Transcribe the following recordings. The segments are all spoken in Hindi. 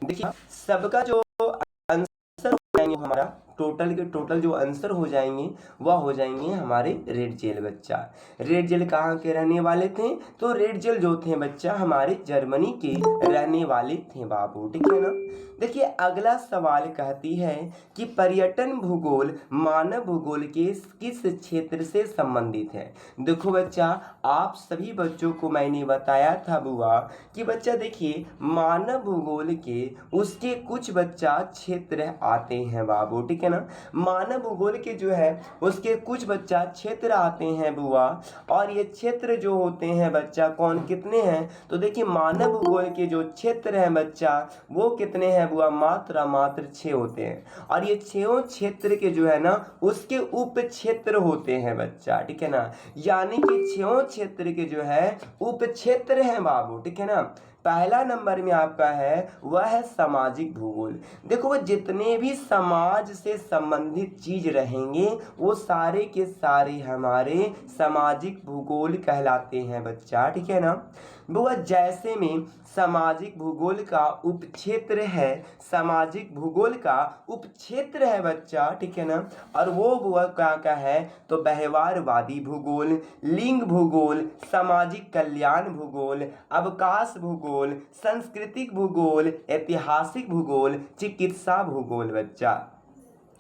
देखिए सबका जो आंसर हो जाएंगे हमारा टोटल के टोटल जो आंसर हो जाएंगे वह हो जाएंगे हमारे रेड जेल बच्चा। रेड जेल कहाँ के रहने वाले थे? तो रेड जेल जो थे बच्चा हमारे जर्मनी के रहने वाले थे बाबू, ठीक है ना। देखिए अगला सवाल कहती है कि पर्यटन भूगोल मानव भूगोल के किस क्षेत्र से संबंधित है। देखो बच्चा आप सभी बच्चों को मैंने बताया था बुआ कि बच्चा देखिए मानव भूगोल के उसके कुछ बच्चा क्षेत्र आते हैं बाबू, ठीक है ना। मानव भूगोल के जो है उसके कुछ बच्चा क्षेत्र आते हैं बुआ, और ये क्षेत्र जो होते हैं बच्चा कौन कितने हैं? तो देखिए मानव भूगोल के जो क्षेत्र हैं बच्चा वो कितने हैं बुआ? मात्र 6 होते हैं, और ये 6 क्षेत्र के जो है ना उसके उप क्षेत्र होते हैं बच्चा, ठीक है ना। यानी कि 6 क्षेत्र के जो है उप क्षेत्र हैं बाबू, ठीक है ना। पहला नंबर में आपका है वह है सामाजिक भूगोल। देखो वो जितने भी समाज से संबंधित चीज रहेंगे वो सारे के सारे हमारे सामाजिक भूगोल कहलाते हैं बच्चा, ठीक है ना। वो जैसे में सामाजिक भूगोल का उपक्षेत्र है, सामाजिक भूगोल का उपक्षेत्र है बच्चा, ठीक है ना। और वो क्या क्या है? तो व्यवहारवादी भूगोल, लिंग भूगोल, सामाजिक कल्याण भूगोल, अवकाश भूगोल, सांस्कृतिक भूगोल, ऐतिहासिक भूगोल, चिकित्सा भूगोल बच्चा।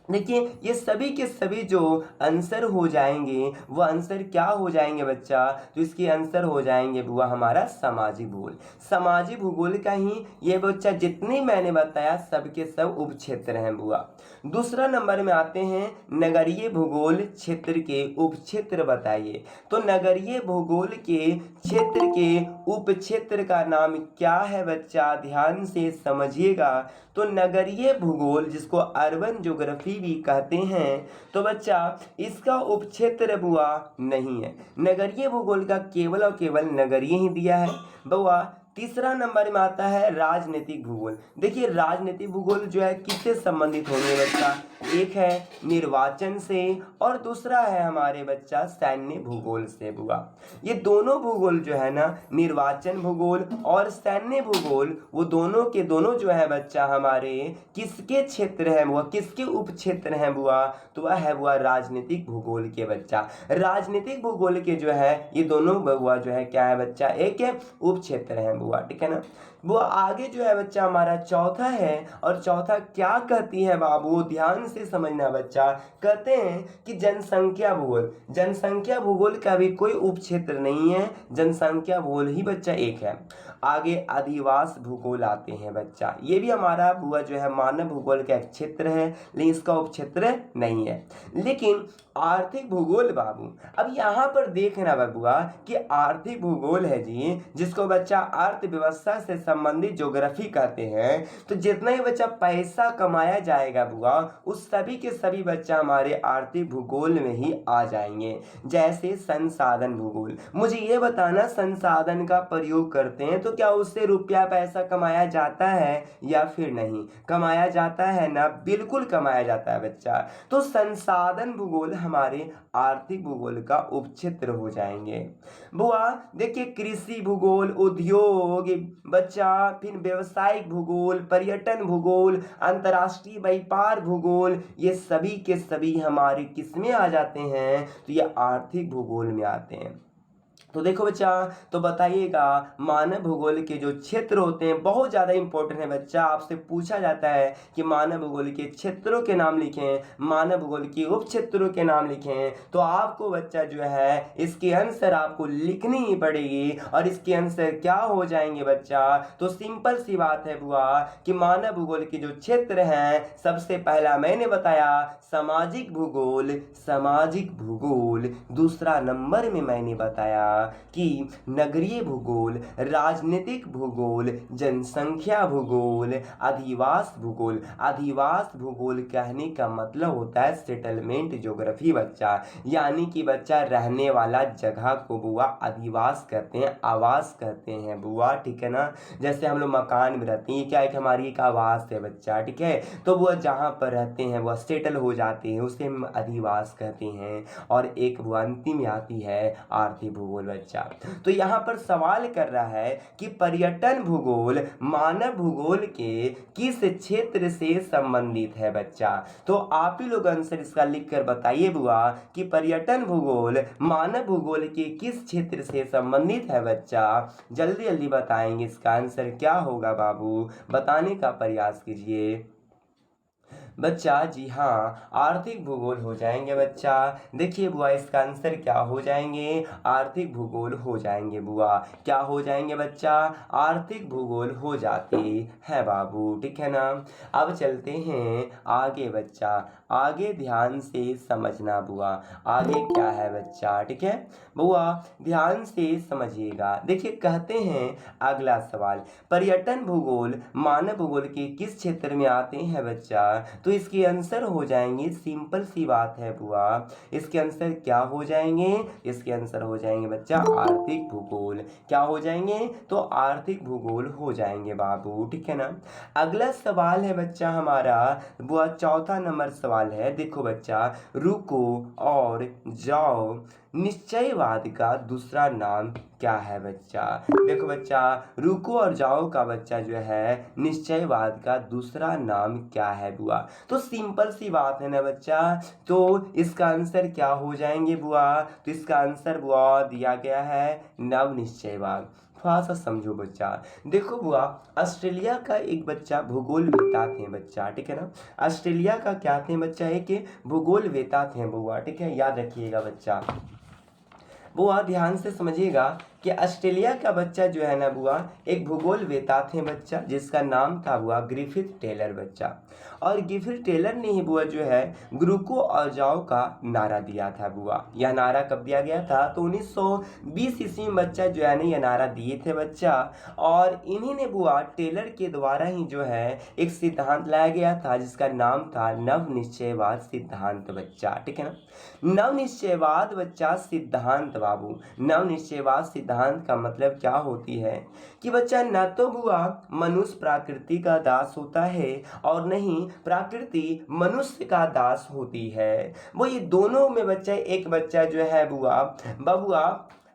देखिए ये सभी के सभी जो आंसर हो जाएंगे वो आंसर क्या हो जाएंगे बच्चा? तो इसके आंसर हो जाएंगे बुआ हमारा सामाजिक भूगोल। सामाजिक भूगोल का ही ये बच्चा जितने मैंने बताया सबके सब उप क्षेत्र हैं बुआ। दूसरा नंबर में आते हैं नगरीय भूगोल क्षेत्र के उप क्षेत्र बताइए। तो नगरीय भूगोल के क्षेत्र के उप क्षेत्र का नाम क्या है बच्चा? ध्यान से समझिएगा। तो नगरीय भूगोल जिसको अर्बन ज्योग्राफी भी कहते हैं, तो बच्चा इसका उपक्षेत्र बुआ नहीं है। नगरीय भूगोल का केवल और केवल नगरीय ही दिया है बुआ। तीसरा नंबर में आता है राजनीतिक भूगोल। देखिए राजनीतिक भूगोल जो है किससे संबंधित होंगे बच्चा? एक है निर्वाचन से और दूसरा है हमारे बच्चा सैन्य भूगोल से बुआ। ये दोनों भूगोल जो है ना निर्वाचन भूगोल और सैन्य भूगोल वो दोनों के दोनों जो है बच्चा हमारे किसके क्षेत्र है बुआ? किसके उप क्षेत्र हैं बुआ? तो वह है बुआ राजनीतिक भूगोल के बच्चा। राजनीतिक भूगोल के जो है ये दोनों बुआ जो है क्या है बच्चा? एक उप क्षेत्र है बुआ, ठीक है ना। वो आगे जो है बच्चा हमारा चौथा है, और चौथा क्या कहती है बाबू? ध्यान से समझना बच्चा। कहते हैं कि जनसंख्या भूगोल। जनसंख्या भूगोल का भी कोई उप क्षेत्र नहीं है, जनसंख्या भूगोल ही बच्चा एक है। आगे अधिवास भूगोल आते हैं बच्चा। ये भी हमारा बुआ जो है मानव भूगोल का एक क्षेत्र है, लेकिन इसका उपक्षेत्र नहीं है। लेकिन आर्थिक भूगोल बाबू, अब यहाँ पर देखना बाबुआ कि आर्थिक भूगोल है जी जिसको बच्चा अर्थव्यवस्था से संबंधित ज्योग्राफी कहते हैं। तो जितना ही बच्चा पैसा कमाया जाएगा बुआ उस सभी के सभी बच्चा हमारे आर्थिक भूगोल में ही आ जाएंगे। जैसे संसाधन भूगोल, मुझे ये बताना संसाधन का प्रयोग करते हैं तो क्या उससे रुपया पैसा कमाया जाता है या फिर नहीं? कमाया जाता है ना, बिल्कुल कमाया जाता है बच्चा। तो संसाधन भूगोल हमारे आर्थिक भूगोल का उपक्षेत्र हो जाएंगे बुआ। देखिए कृषि भूगोल, उद्योग बच्चा, फिर व्यवसायिक भूगोल, पर्यटन भूगोल, अंतर्राष्ट्रीय व्यापार भूगोल, ये सभी के सभी हमारे किस में आ जाते हैं? तो ये आर्थिक भूगोल में आते हैं। तो देखो बच्चा, तो बताइएगा मानव भूगोल के जो क्षेत्र होते हैं बहुत ज़्यादा इंपॉर्टेंट है बच्चा। आपसे पूछा जाता है कि मानव भूगोल के क्षेत्रों के नाम लिखें, मानव भूगोल के उप क्षेत्रों के नाम लिखें, तो आपको बच्चा जो है इसके आंसर आपको लिखनी ही पड़ेगी। और इसके आंसर क्या हो जाएंगे बच्चा? तो सिंपल सी बात है बुआ कि मानव भूगोल के जो क्षेत्र हैं सबसे पहला मैंने बताया सामाजिक भूगोल, सामाजिक भूगोल। दूसरा नंबर में मैंने बताया कि नगरीय भूगोल, राजनीतिक भूगोल, जनसंख्या भूगोल, अधिवास भूगोल। अधिवास भूगोल कहने का मतलब होता है सेटलमेंट ज्योग्राफी बच्चा, यानी कि बच्चा रहने वाला जगह को बुआ अधिवास कहते हैं, आवास कहते हैं बुआ, ठीक है ना। जैसे हम लोग मकान में रहते हैं, ये क्या है कि हमारी एक आवास है बच्चा, ठीक है। तो वह जहाँ पर रहते हैं वह सेटल हो जाते हैं, उसे हम अधिवास कहते हैं। और एक वो अंतिम में आती है आर्थिक भूगोल बच्चा। तो यहाँ पर सवाल कर रहा है कि पर्यटन भूगोल मानव भूगोल के किस क्षेत्र से संबंधित है बच्चा। तो आप ही लोग आंसर इसका लिख कर बताइए बुआ कि पर्यटन भूगोल मानव भूगोल के किस क्षेत्र से संबंधित है बच्चा। जल्दी जल्दी बताएंगे इसका आंसर क्या होगा बाबू, बताने का प्रयास कीजिए बच्चा। जी हाँ, आर्थिक भूगोल हो जाएंगे बच्चा। देखिए बुआ इसका आंसर क्या हो जाएंगे, आर्थिक भूगोल हो जाएंगे बुआ। क्या हो जाएंगे बच्चा, आर्थिक भूगोल हो जाते हैं बाबू, ठीक है ना। अब चलते हैं आगे बच्चा, आगे ध्यान से समझना बुआ, आगे क्या है बच्चा, ठीक है बुआ ध्यान से समझिएगा। देखिए कहते हैं अगला सवाल, पर्यटन भूगोल मानव भूगोल के किस क्षेत्र में आते हैं बच्चा। तो इसके आंसर हो जाएंगे, सिंपल सी बात है बुआ, इसके आंसर क्या हो जाएंगे, इसके आंसर हो जाएंगे बच्चा आर्थिक भूगोल। क्या हो जाएंगे, तो आर्थिक भूगोल हो जाएंगे बाबू, ठीक है ना। अगला सवाल है बच्चा हमारा बुआ, चौथा नंबर सवाल है। देखो बच्चा, रुको और जाओ निश्चयवाद का दूसरा नाम क्या है बच्चा। देखो बच्चा, रुको और जाओ का बच्चा जो है निश्चयवाद का दूसरा नाम क्या है बुआ। तो सिंपल सी बात है ना बच्चा, तो इसका आंसर क्या हो जाएंगे बुआ। तो इसका आंसर बुआ दिया गया है नव निश्चयवाद। थोड़ा सा समझो बच्चा। देखो बुआ, ऑस्ट्रेलिया का एक बच्चा भूगोल वेता थे बच्चा, ठीक है ना। ऑस्ट्रेलिया का क्या थे बच्चा, एक भूगोल वेता थे बुआ, ठीक है, याद रखिएगा बच्चा। बुआ ध्यान से समझिएगा कि ऑस्ट्रेलिया का बच्चा जो है ना बुआ, एक भूगोल वेता थे बच्चा, जिसका नाम था बुआ ग्रिफिथ टेलर बच्चा। और ग्रिफिथ टेलर ने ही बुआ जो है रुको और जाओ का नारा दिया था बुआ। यह नारा कब दिया गया था, तो 1920 ईस्वी में बच्चा जो है ना यह नारा दिए थे बच्चा। और इन्हीं ने बुआ टेलर के द्वारा ही जो है एक सिद्धांत लाया गया था, जिसका नाम था नव निश्चयवाद सिद्धांत बच्चा, ठीक है ना। नव निश्चयवाद बच्चा सिद्धांत बाबू, नव निश्चयवाद सिद्धांत का मतलब क्या होती है कि बच्चा न तो बुआ मनुष्य प्रकृति का दास होता है और नहीं प्रकृति मनुष्य का दास होती है। वो ये दोनों में बच्चा, एक बच्चा जो है बुआ बबुआ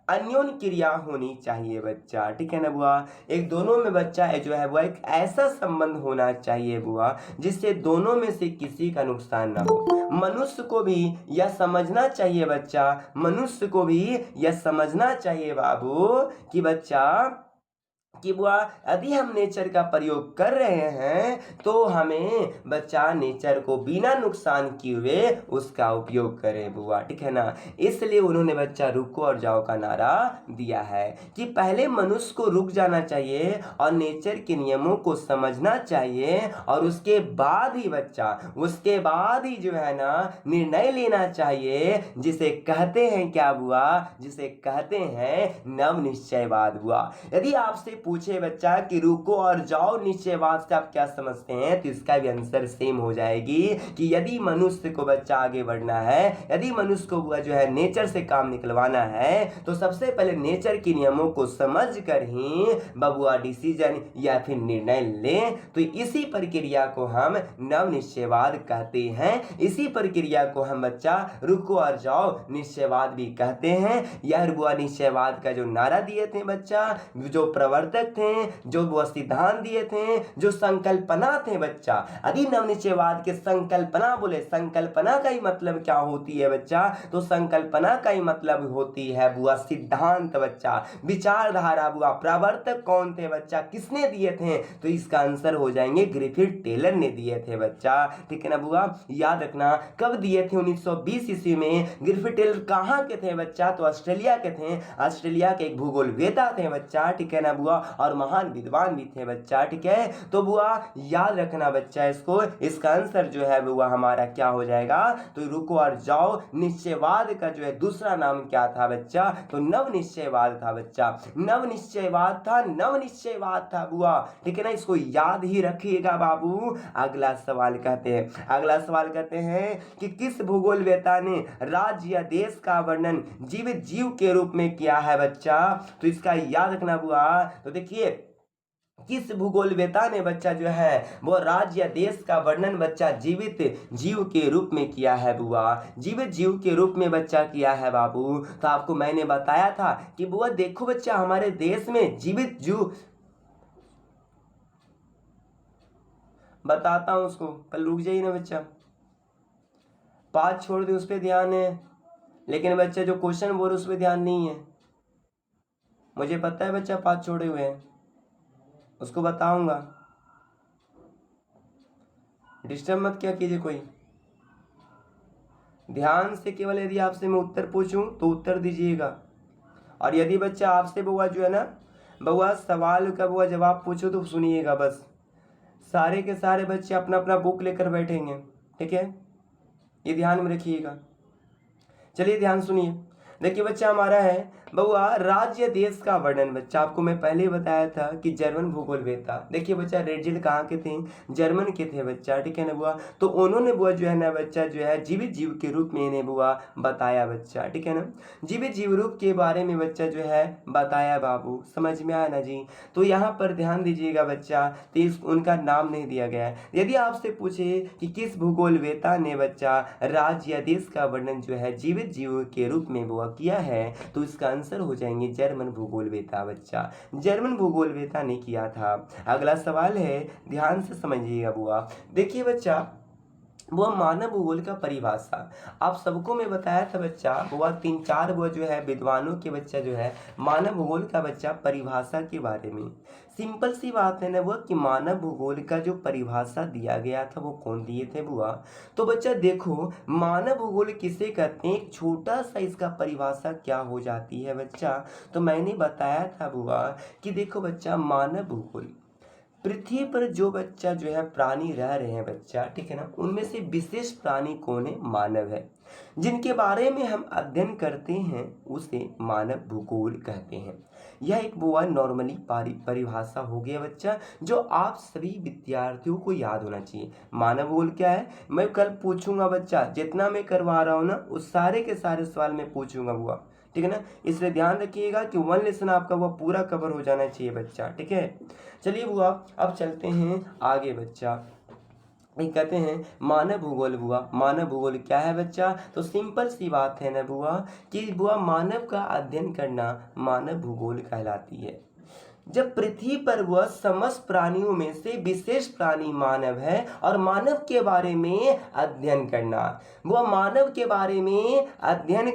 अन्योन्य क्रिया होनी चाहिए बच्चा, ठीक है ना बुआ। एक दोनों में बच्चा है जो है वो एक ऐसा संबंध होना चाहिए बुआ जिससे दोनों में से किसी का नुकसान ना हो। मनुष्य को भी यह समझना चाहिए बच्चा, मनुष्य को भी यह समझना चाहिए बाबू कि बच्चा कि बुआ यदि हम नेचर का प्रयोग कर रहे हैं तो हमें बच्चा नेचर को बिना नुकसान किए हुए उसका उपयोग करें बुआ, ठीक है ना। इसलिए उन्होंने बच्चा रुको और जाओ का नारा दिया है कि पहले मनुष्य को रुक जाना चाहिए और नेचर के नियमों को समझना चाहिए और उसके बाद ही बच्चा, उसके बाद ही जो है ना निर्णय लेना चाहिए, जिसे कहते हैं क्या बुआ, जिसे कहते हैं नव निश्चयवाद बुआ। यदि आपसे पूछे बच्चा कि रुको और जाओ निश्चयवाद से आप क्या समझते हैं, तो इसका भी आंसर सेम हो जाएगी कि यदि मनुष्य को बच्चा आगे बढ़ना है, यदि मनुष्य को जो है नेचर से काम निकलवाना है, तो सबसे पहले नेचर के नियमों को समझ कर ही बबुआ डिसीजन या फिर निर्णय लें। तो इसी प्रक्रिया को हम नव निश्चयवाद कहते हैं, इसी प्रक्रिया को हम बच्चा रुको और जाओ निश्चयवाद भी कहते हैं। यह बुआ निश्चयवाद का जो नारा दिए थे बच्चा, जो प्रवर्तक थे, जो वो सिद्धांत दिए थे, जो संकल्पना थे बच्चा। यदि नवनिश्चयवाद के संकल्पना बोले, संकल्पना का ही मतलब क्या होती है बच्चा, तो संकल्पना का ही मतलब होती है बुआ सिद्धांत बच्चा, विचारधारा बुआ। प्रवर्तक कौन थे बच्चा, किसने दिए थे, तो इसका आंसर हो जाएंगे ग्रिफिथ टेलर ने दिए थे बच्चा, ठीक है ना बुआ। याद रखना कब दिए थे, 1920 ईस्वी में। ग्रिफिथ टेलर कहाँ के थे बच्चा, तो ऑस्ट्रेलिया के थे, ऑस्ट्रेलिया के एक भूगोल वेता थे बच्चा, ठीक है ना बुआ, और महान विद्वान भी थे बच्चा, ठीक है। तो बुआ याद रखना बच्चा इसको, इसका आंसर जो है बुआ हमारा क्या हो जाएगा, तो रुको और जाओ निश्चयवाद का जो है दूसरा नाम क्या था बच्चा, तो नव निश्चयवाद था बच्चा, नव निश्चयवाद था, नव निश्चयवाद था बुआ, ठीक है ना। इसको याद ही रखिएगा बाबू। अगला सवाल कहते हैं, अगला सवाल कहते हैं कि किस भूगोल वेता ने राज्य या देश का वर्णन जीवित जीव के रूप में किया है बच्चा, तो इसका याद रखना बुआ। तो देखिए किस भूगोलवेता ने बच्चा जो है वो राज्य या देश का वर्णन बच्चा जीवित जीव के रूप में किया है बुआ? जीवित जीव के रूप में बच्चा किया है बाबू। तो आपको मैंने बताया था कि बुआ देखो बच्चा, हमारे देश में जीवित जीव, बताता हूं उसको, कल रुक जाइए ना बच्चा, पाँच छोड़ दे उस पर ध्यान है, लेकिन बच्चा जो क्वेश्चन बोल उस पर ध्यान नहीं है। मुझे पता है बच्चा पाँच छोड़े हुए हैं, उसको बताऊंगा, डिस्टर्ब मत क्या कीजिए कोई, ध्यान से केवल यदि आपसे मैं उत्तर पूछूं तो उत्तर दीजिएगा। और यदि बच्चा आपसे बुआ जो है ना बुआ सवाल का बुआ जवाब पूछो तो सुनिएगा बस। सारे के सारे बच्चे अपना अपना बुक लेकर बैठेंगे, ठीक है, ये ध्यान में रखिएगा। चलिए ध्यान सुनिए। देखिए बच्चा हमारा है बउआ राज्य देश का वर्णन। बच्चा आपको मैं पहले ही बताया था कि जर्मन भूगोलवेता, देखिए बच्चा रेडजिल कहाँ के थे? जर्मन के थे बच्चा, ठीक है ना बुआ। तो उन्होंने बुआ जो है ना बच्चा जो है जीवित जीव के रूप में इन्हें बुआ बताया बच्चा, ठीक है ना, जीवित जीव रूप के बारे में बच्चा जो है बताया बाबू, समझ में आया ना जी। तो यहाँ पर ध्यान दीजिएगा बच्चा, तो उनका नाम नहीं दिया गया है। यदि आपसे पूछे कि किस भूगोलवेता ने बच्चा राज्य या देश का वर्णन जो है जीवित जीव के रूप में बुआ किया है, तो इसका आंसर हो जाएंगे जर्मन भूगोलवेता बच्चा, जर्मन भूगोलवेता ने किया था। अगला सवाल है, ध्यान से समझिएगा बुआ। देखिए बच्चा वो मानव भूगोल का परिभाषा आप सबको मैं बताया था बच्चा, वो तीन चार वो जो है विद्वानों के बच्चा जो है मानव भूगोल का बच्चा परिभाषा के बारे में। सिंपल सी बात है ना वो कि मानव भूगोल का जो परिभाषा दिया गया था वो कौन दिए थे बुआ? तो बच्चा देखो मानव भूगोल किसे कहते हैं, एक छोटा सा इसका परिभाषा क्या हो जाती है बच्चा। तो मैंने बताया था बुआ कि देखो बच्चा मानव भूगोल पृथ्वी पर जो बच्चा जो है प्राणी रह रहे हैं बच्चा, ठीक है ना, उनमें से विशेष प्राणी कौन है? मानव है। जिनके बारे में हम अध्ययन करते हैं उसे मानव भूगोल कहते हैं। यह एक बुआ नॉर्मली परिभाषा हो गया बच्चा, जो आप सभी विद्यार्थियों को याद होना चाहिए। मानव भूगोल क्या है मैं कल पूछूंगा बच्चा, जितना मैं करवा रहा हूँ ना उस सारे के सारे सवाल मैं पूछूंगा बुआ, ठीक है ना। इसलिए ध्यान रखिएगा कि वन लेसन आपका वो पूरा कवर हो जाना चाहिए बच्चा, ठीक है। चलिए बुआ अब चलते हैं आगे बच्चा। कहते हैं मानव भूगोल बुआ, मानव भूगोल क्या है बच्चा? तो सिंपल सी बात है ना बुआ कि बुआ मानव का अध्ययन करना मानव भूगोल कहलाती है। जब पृथ्वी पर वह समस्त प्राणियों में से विशेष प्राणी मानव है और मानव के बारे में अध्ययन करना, वह मानव के बारे में अध्ययन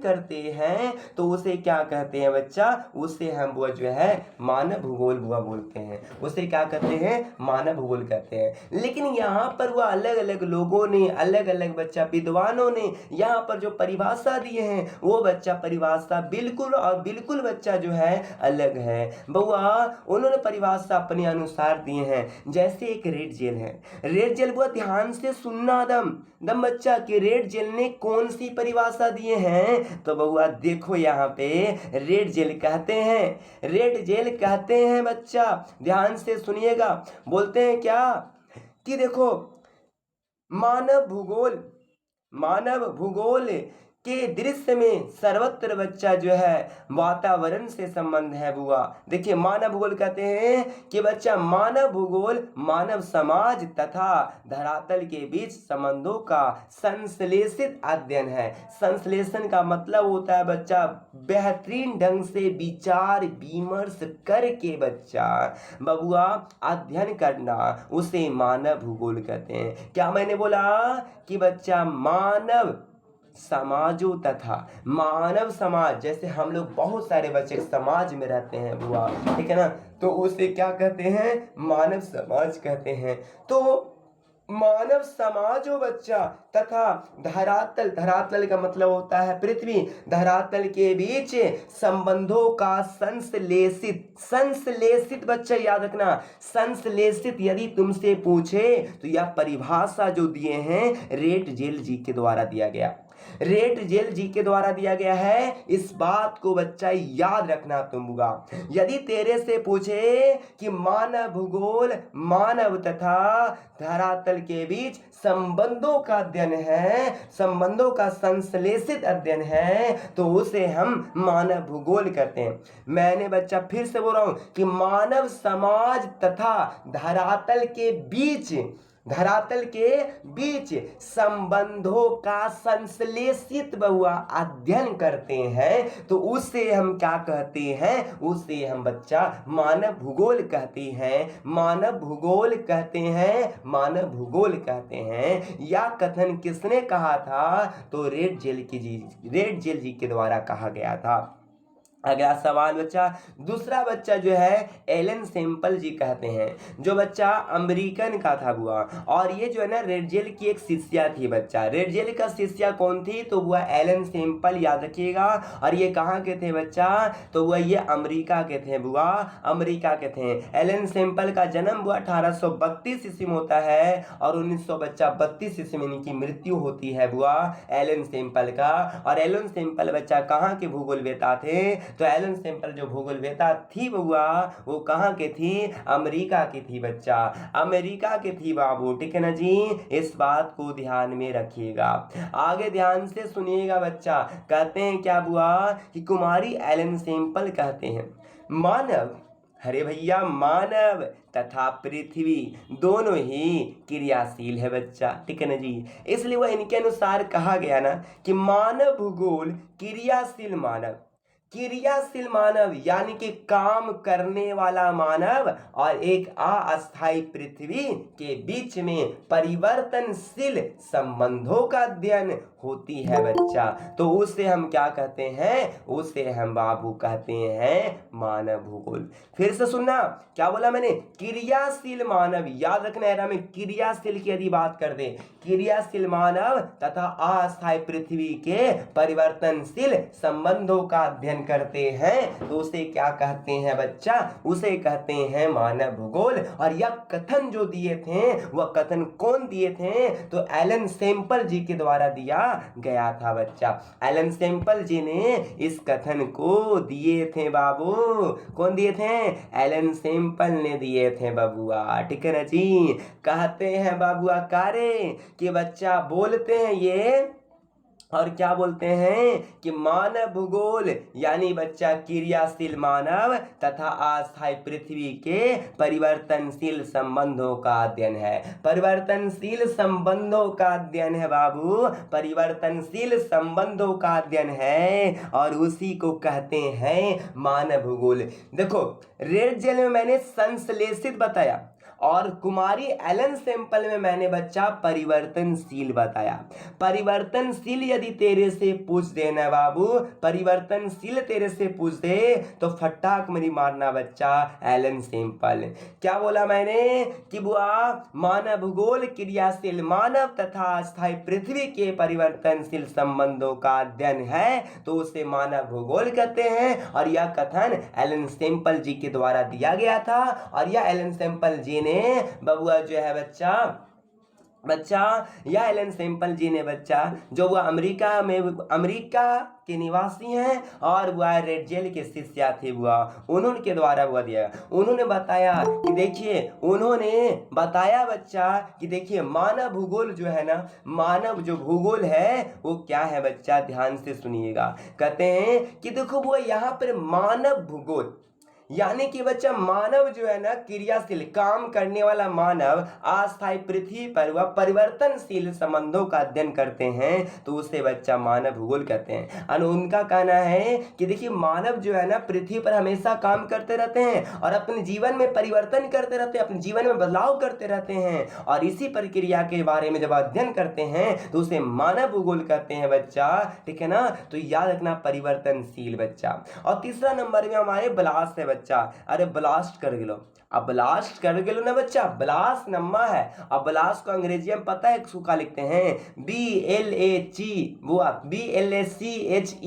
करते हैं तो उसे क्या कहते हैं बच्चा? उसे हम वो जो है मानव भूगोल बुआ बोलते हैं, उसे क्या कहते हैं? मानव भूगोल कहते हैं। लेकिन यहाँ पर वह अलग अलग लोगों ने अलग अलग बच्चा विद्वानों ने यहाँ पर जो परिभाषा दिए हैं वो बच्चा परिभाषा बिल्कुल और बिल्कुल बच्चा जो है अलग है बउआ। उन्होंने परिभाषा अपने अनुसार दिए हैं। जैसे एक रेड जेल है, रेड जेल बुआ ध्यान से सुनना दम बच्चा कि रेड जेल ने कौन सी परिभाषा दिए हैं। तो बउआ देखो यहाँ पे रेड जेल कहते हैं, रेड जेल कहते हैं बच्चा, ध्यान से सुनिएगा, बोलते हैं क्या कि देखो मानव भूगोल के दृश्य में सर्वत्र बच्चा जो है वातावरण से संबंध है बुआ। देखिए मानव भूगोल कहते हैं कि बच्चा मानव भूगोल मानव समाज तथा धरातल के बीच संबंधों का संश्लेषित अध्ययन है। संश्लेषण का मतलब होता है बच्चा बेहतरीन ढंग से विचार विमर्श करके बच्चा बबुआ अध्ययन करना, उसे मानव भूगोल कहते हैं। क्या मैंने बोला कि बच्चा मानव समाजों तथा मानव समाज, जैसे हम लोग बहुत सारे बच्चे समाज में रहते हैं बुआ, ठीक है ना, तो उसे क्या कहते हैं? मानव समाज कहते हैं। तो मानव समाजों बच्चा तथा धरातल का मतलब होता है पृथ्वी, धरातल के बीच संबंधों का संश्लेषित बच्चा याद रखना, संश्लेषित यदि तुमसे पूछे तो यह परिभाषा जो दिए हैं रेड जेल जी के द्वारा दिया गया। रेड जेल जी के द्वारा दिया गया है। इस बात को बच्चा याद रखना तुम होगा। यदि तेरे से पूछे कि मानव भूगोल मानव तथा धरातल के बीच संबंधों का अध्ययन है, संबंधों का संश्लेषित अध्ययन है, तो उसे हम मानव भूगोल कहते हैं। मैंने बच्चा फिर से बोल रहा हूं कि मानव समाज तथा धरातल के बीच संबंधों का संश्लेषित बहुआ अध्ययन करते हैं, तो उसे हम क्या कहते हैं? उसे हम बच्चा मानव भूगोल कहते हैं, मानव भूगोल कहते हैं, मानव भूगोल कहते हैं। यह कथन किसने कहा था? तो रेड जेल जी के द्वारा कहा गया था। अगला सवाल बच्चा, दूसरा बच्चा जो है एलन सेम्पल जी कहते हैं, जो बच्चा अमेरिकन का था बुआ, और ये जो है ना रेड जेल की एक शिष्या थी बच्चा। रेड जेल का शिष्या कौन थी? तो वह एलन सेम्पल, याद रखिएगा। और ये कहाँ के थे बच्चा? तो वह ये अमेरिका के थे बुआ, अमेरिका के थे। एलन सेम्पल का जन्म बुआ 1832 ईस्वी में होता है और 1932 ईस्वी में इनकी मृत्यु होती है बुआ एलन सेम्पल का। और एलन सेम्पल बच्चा कहाँ के भूगोल वेता थे? तो एलन सेम्पल जो भूगोल वेता थी बउआ, वो कहाँ के थी? अमेरिका की थी बच्चा, अमेरिका की थी बाबू, ठीक है ना जी। इस बात को ध्यान में रखिएगा। आगे ध्यान से सुनिएगा बच्चा। कहते हैं क्या बुआ कि कुमारी एलन सेम्पल कहते हैं मानव, अरे भैया, मानव तथा पृथ्वी दोनों ही क्रियाशील है बच्चा, ठीक है ना जी। इसलिए वह इनके अनुसार कहा गया ना कि मानव भूगोल क्रियाशील मानव यानी कि काम करने वाला मानव और एक अस्थायी पृथ्वी के बीच में परिवर्तनशील संबंधों का अध्ययन होती है बच्चा। तो उसे हम क्या कहते हैं? उसे हम बाबू कहते हैं मानव भूगोल। फिर से सुनना, क्या बोला मैंने? क्रियाशील मानव, याद रखना है। में क्रियाशील की यदि बात कर दे, क्रियाशील मानव तथा अस्थायी पृथ्वी के परिवर्तनशील संबंधों का अध्ययन करते हैं, तो उसे क्या कहते हैं बच्चा? उसे कहते हैं मानव भूगोल। और यह कथन जो दिए थे, वह कथन कौन दिए थे? तो एलन सेम्पल जी के द्वारा दिया गया था बच्चा। एलन सेम्पल जी ने इस कथन को दिए थे बाबू। कौन दिए थे? एलन सेम्पल ने दिए थे बबुआ, ठीक है ना जी। कहते हैं बाबुआ कारे कि बच्चा बोलते हैं ये, और क्या बोलते हैं कि मानव भूगोल यानी बच्चा क्रियाशील मानव तथा अस्थायी पृथ्वी के परिवर्तनशील संबंधों का अध्ययन है। परिवर्तनशील संबंधों का अध्ययन है बाबू, परिवर्तनशील संबंधों का अध्ययन है, और उसी को कहते हैं मानव भूगोल। देखो, रेड जेल में मैंने संश्लेषित बताया और कुमारी एलन सेम्पल में मैंने बच्चा परिवर्तनशील बताया। परिवर्तनशील यदि तेरे से पूछ देना बाबू, परिवर्तनशील तेरे से पूछ दे तो फटाक मरी मारना बच्चा एलन सेम्पल। क्या बोला मैंने कि बुआ मानव भूगोल क्रियाशील मानव तथा अस्थायी पृथ्वी के परिवर्तनशील संबंधों का अध्ययन है, तो उसे मानव भूगोल कहते हैं। और यह कथन एलन सेम्पल जी के द्वारा दिया गया था, और यह एलन सेम्पल जी ने बबुआ जो है बच्चा या एलन सेम्पल जी ने बच्चा, जो वह अमेरिका के निवासी हैं और वह रेड जेल के शिष्या थे बुआ, उन्होंने के द्वारा हुआ दिया। उन्होंने बताया कि देखिए, उन्होंने बताया बच्चा कि देखिए मानव भूगोल जो है ना, मानव जो भूगोल है वो क्या है बच्चा, ध्यान से सुनिएगा। कहते हैं कि देखो वो यहाँ पर मानव भूगोल यानी कि बच्चा मानव जो है ना क्रियाशील काम करने वाला मानव अस्थायी पृथ्वी पर वह परिवर्तनशील संबंधों का अध्ययन करते हैं, तो उसे बच्चा मानव भूगोल कहते हैं। और उनका कहना है कि देखिए मानव जो है ना पृथ्वी पर हमेशा काम करते रहते हैं और अपने जीवन में परिवर्तन करते रहते हैं, अपने जीवन में बदलाव करते रहते हैं, और इसी प्रक्रिया के बारे में जब अध्ययन करते हैं तो उसे मानव भूगोल कहते हैं बच्चा, ठीक है ना। तो याद रखना परिवर्तनशील बच्चा। और तीसरा नंबर में हमारे ब्लास्ट है बच्चा। अरे ब्लास्ट कर गिलो, अब ब्लास्ट कर गेलो ना बच्चा, ब्लास्ट नम्मा है। अब ब्लास्ट को अंग्रेजी में पता है इसको क्या लिखते हैं, BLACH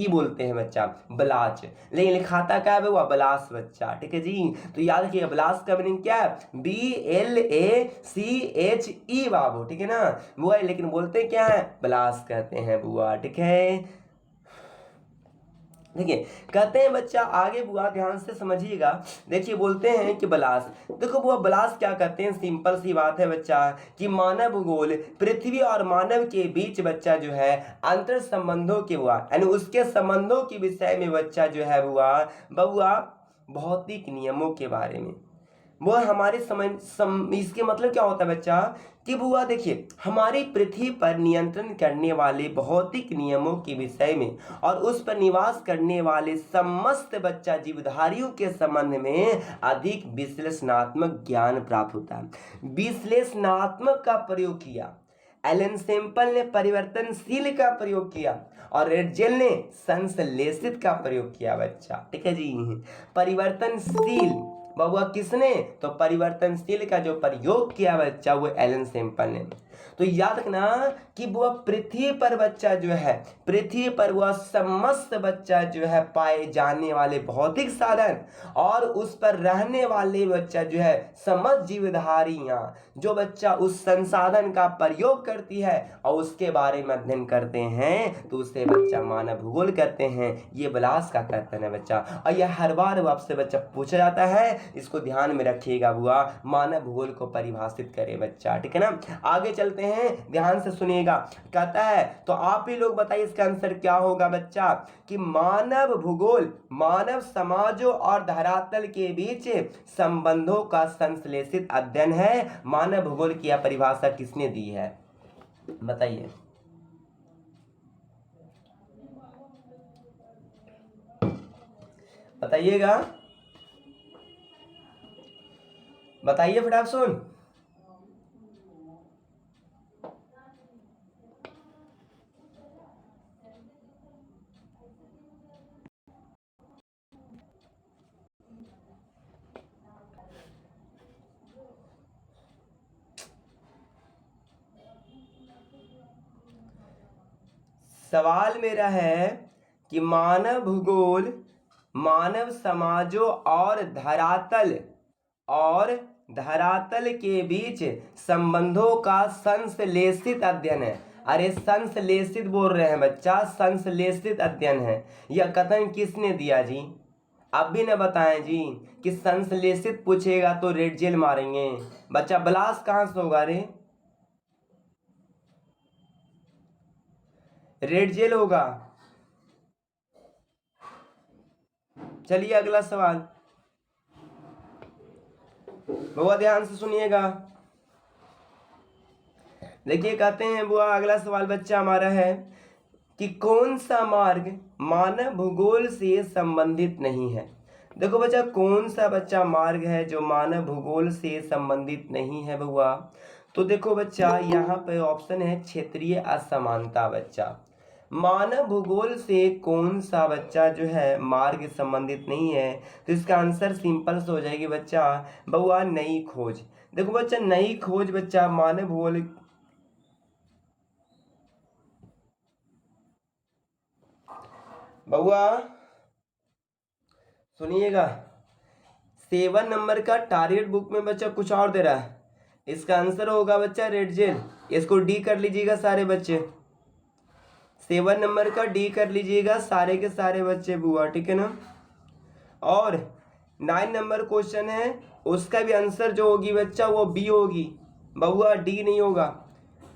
बोलते हैं बच्चा, ब्लास्ट। लेकिन लिखाता क्या है वो ब्लास्ट बच्चा, ठीक है जी। तो याद रखिएगा ब्लास्ट का मीनिंग क्या है, BLACHE बाबू, ठीक है ना बुआ, लेकिन बोलते क्या है, ब्लास्ट कहते हैं बुआ, ठीक है। देखिए कहते हैं बच्चा आगे बुआ ध्यान से समझिएगा, देखिए बोलते हैं कि ब्लास्ट, देखो बुआ ब्लास्ट क्या कहते हैं, सिंपल सी बात है बच्चा कि मानव भूगोल पृथ्वी और मानव के बीच बच्चा जो है अंतर संबंधों के बुआ यानी उसके संबंधों के विषय में बच्चा जो है बुआ भौतिक नियमों के बारे में वो हमारे इसके मतलब क्या होता है बच्चा कि बुआ देखिए हमारी पृथ्वी पर नियंत्रण करने वाले भौतिक नियमों के विषय में और उस पर निवास करने वाले समस्त बच्चा जीवधारियों के संबंध में अधिक विश्लेषणात्मक ज्ञान प्राप्त होता है। विश्लेषणात्मक का प्रयोग किया, एलन सैंपल ने परिवर्तनशील का प्रयोग किया और रेडजेल ने संश्लेषित का प्रयोग किया बच्चा, ठीक है जी। परिवर्तनशील बबुआ किसने, तो परिवर्तनशील का जो प्रयोग किया बच्चा वो एलन सैंपल ने। तो याद रखना कि वह पृथ्वी पर बच्चा जो है, पृथ्वी पर वह समस्त बच्चा जो है पाए जाने वाले भौतिक साधन और उस पर रहने वाले बच्चा जो है समस्त जीवधारियां जो बच्चा उस संसाधन का प्रयोग करती है और उसके बारे में अध्ययन करते हैं तो उसे बच्चा मानव भूगोल कहते हैं। ये ब्लास का कहते हैं बच्चा, और यह हर बार आपसे बच्चा पूछा जाता है, इसको ध्यान में रखिएगा बुआ, मानव भूगोल को परिभाषित करे बच्चा, ठीक है ना। आगे चलते हैं, ध्यान से सुनिएगा, कहता है तो आप ही लोग बताइए इसका आंसर क्या होगा बच्चा कि मानव भूगोल मानव समाजों और धरातल के बीच संबंधों का संश्लेषित अध्ययन है। मानव भूगोल की यह परिभाषा किसने दी है बताइए। बताइएगा, बताइए फटाक सुन। सवाल मेरा है कि मानव भूगोल मानव समाजों और धरातल के बीच संबंधों का संश्लेषित अध्ययन है। अरे संश्लेषित बोल रहे हैं बच्चा, संश्लेषित अध्ययन है। यह कथन किसने दिया जी, अब भी न बताएं जी कि संश्लेषित पूछेगा तो रेड जेल मारेंगे बच्चा। ब्लास्ट कहां से होगा रे, रेड जेल होगा। चलिए अगला सवाल बुआ ध्यान से सुनिएगा। देखिए कहते हैं बुआ अगला सवाल बच्चा हमारा है कि कौन सा मार्ग मानव भूगोल से संबंधित नहीं है। देखो बच्चा कौन सा बच्चा मार्ग है जो मानव भूगोल से संबंधित नहीं है बुआ, तो देखो बच्चा यहाँ पे ऑप्शन है क्षेत्रीय असमानता बच्चा। मानव भूगोल से कौन सा बच्चा जो है मार्ग संबंधित नहीं है, तो इसका आंसर सिंपल से हो जाएगी बच्चा बउआ नई खोज। देखो बच्चा नई खोज बच्चा मानव भूगोल बउआ सुनिएगा 7 नंबर का टारगेट बुक में बच्चा कुछ और दे रहा है, इसका आंसर होगा बच्चा रेड जेल। इसको डी कर लीजिएगा सारे बच्चे, 7 नंबर का डी कर लीजिएगा सारे के सारे बच्चे बुआ, ठीक है ना। और 9 नंबर क्वेश्चन है उसका भी आंसर जो होगी बच्चा वो बी होगी बउआ, डी नहीं होगा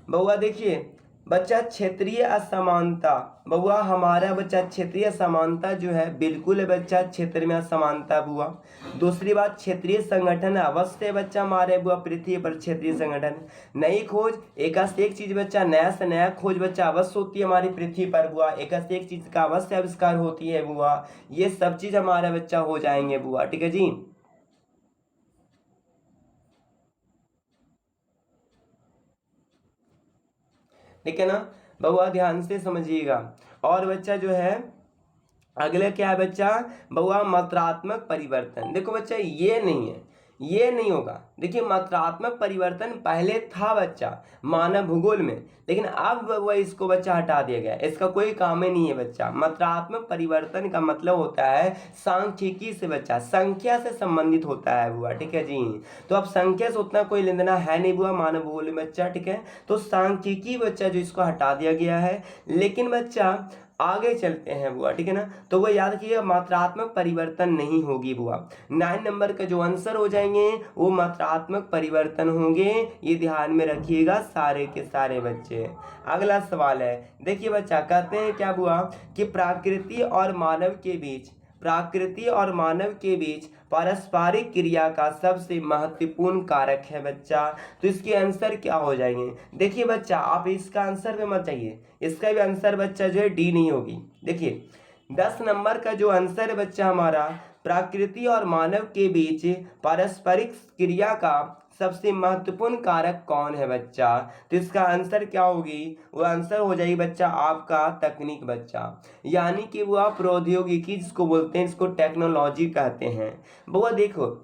बउआ। देखिए बच्चा क्षेत्रीय असमानता बउआ, हमारा बच्चा क्षेत्रीय असमानता जो है बिल्कुल है बच्चा, क्षेत्र में असमानता बुआ। दूसरी बात क्षेत्रीय संगठन अवश्य बच्चा हमारे बुआ पृथ्वी पर क्षेत्रीय संगठन। नई खोज एक से एक चीज बच्चा, नया से नया खोज बच्चा अवश्य होती है हमारी पृथ्वी पर बुआ, एक से एक चीज का अवश्य आविष्कार होती है बुआ। ये सब चीज हमारा बच्चा हो जाएंगे बुआ, ठीक है जी। ठीक है ना बउआ, ध्यान से समझिएगा। और बच्चा जो है अगले क्या है बच्चा बउआ मात्रात्मक परिवर्तन। देखो बच्चा ये नहीं है, ये नहीं होगा। देखिए मात्रात्मक परिवर्तन पहले था बच्चा मानव भूगोल में, लेकिन अब वह इसको बच्चा हटा दिया गया, इसका कोई काम ही नहीं है बच्चा। मात्रात्मक परिवर्तन का मतलब होता है सांख्यिकी से बच्चा, संख्या से संबंधित होता है बुआ, ठीक है जी। तो अब संख्या से उतना कोई लेना देना है नहीं बुआ मानव भूगोल में बच्चा, ठीक है। तो सांख्यिकी बच्चा जो इसको हटा दिया गया है, लेकिन बच्चा आगे चलते हैं बुआ, ठीक है ना। तो वो याद कीजिए मात्रात्मक परिवर्तन नहीं होगी बुआ। 9 नंबर का जो आंसर हो जाएंगे वो मात्रात्मक परिवर्तन होंगे, ये ध्यान में रखिएगा सारे के सारे बच्चे। अगला सवाल है, देखिए बच्चा कहते हैं क्या बुआ कि प्रकृति और मानव के बीच पारस्परिक क्रिया का सबसे महत्वपूर्ण कारक है बच्चा। तो इसके आंसर क्या हो जाएंगे? देखिए बच्चा आप इसका आंसर पे मत जाइए, इसका भी आंसर बच्चा जो है डी नहीं होगी। देखिए 10 नंबर का जो आंसर है बच्चा हमारा, प्रकृति और मानव के बीच पारस्परिक क्रिया का सबसे महत्वपूर्ण कारक कौन है बच्चा? तो इसका आंसर क्या होगी? वो आंसर हो जाएगी बच्चा आपका तकनीक बच्चा, यानी कि वो आप प्रौद्योगिकी जिसको बोलते हैं, इसको टेक्नोलॉजी कहते हैं। वो देखो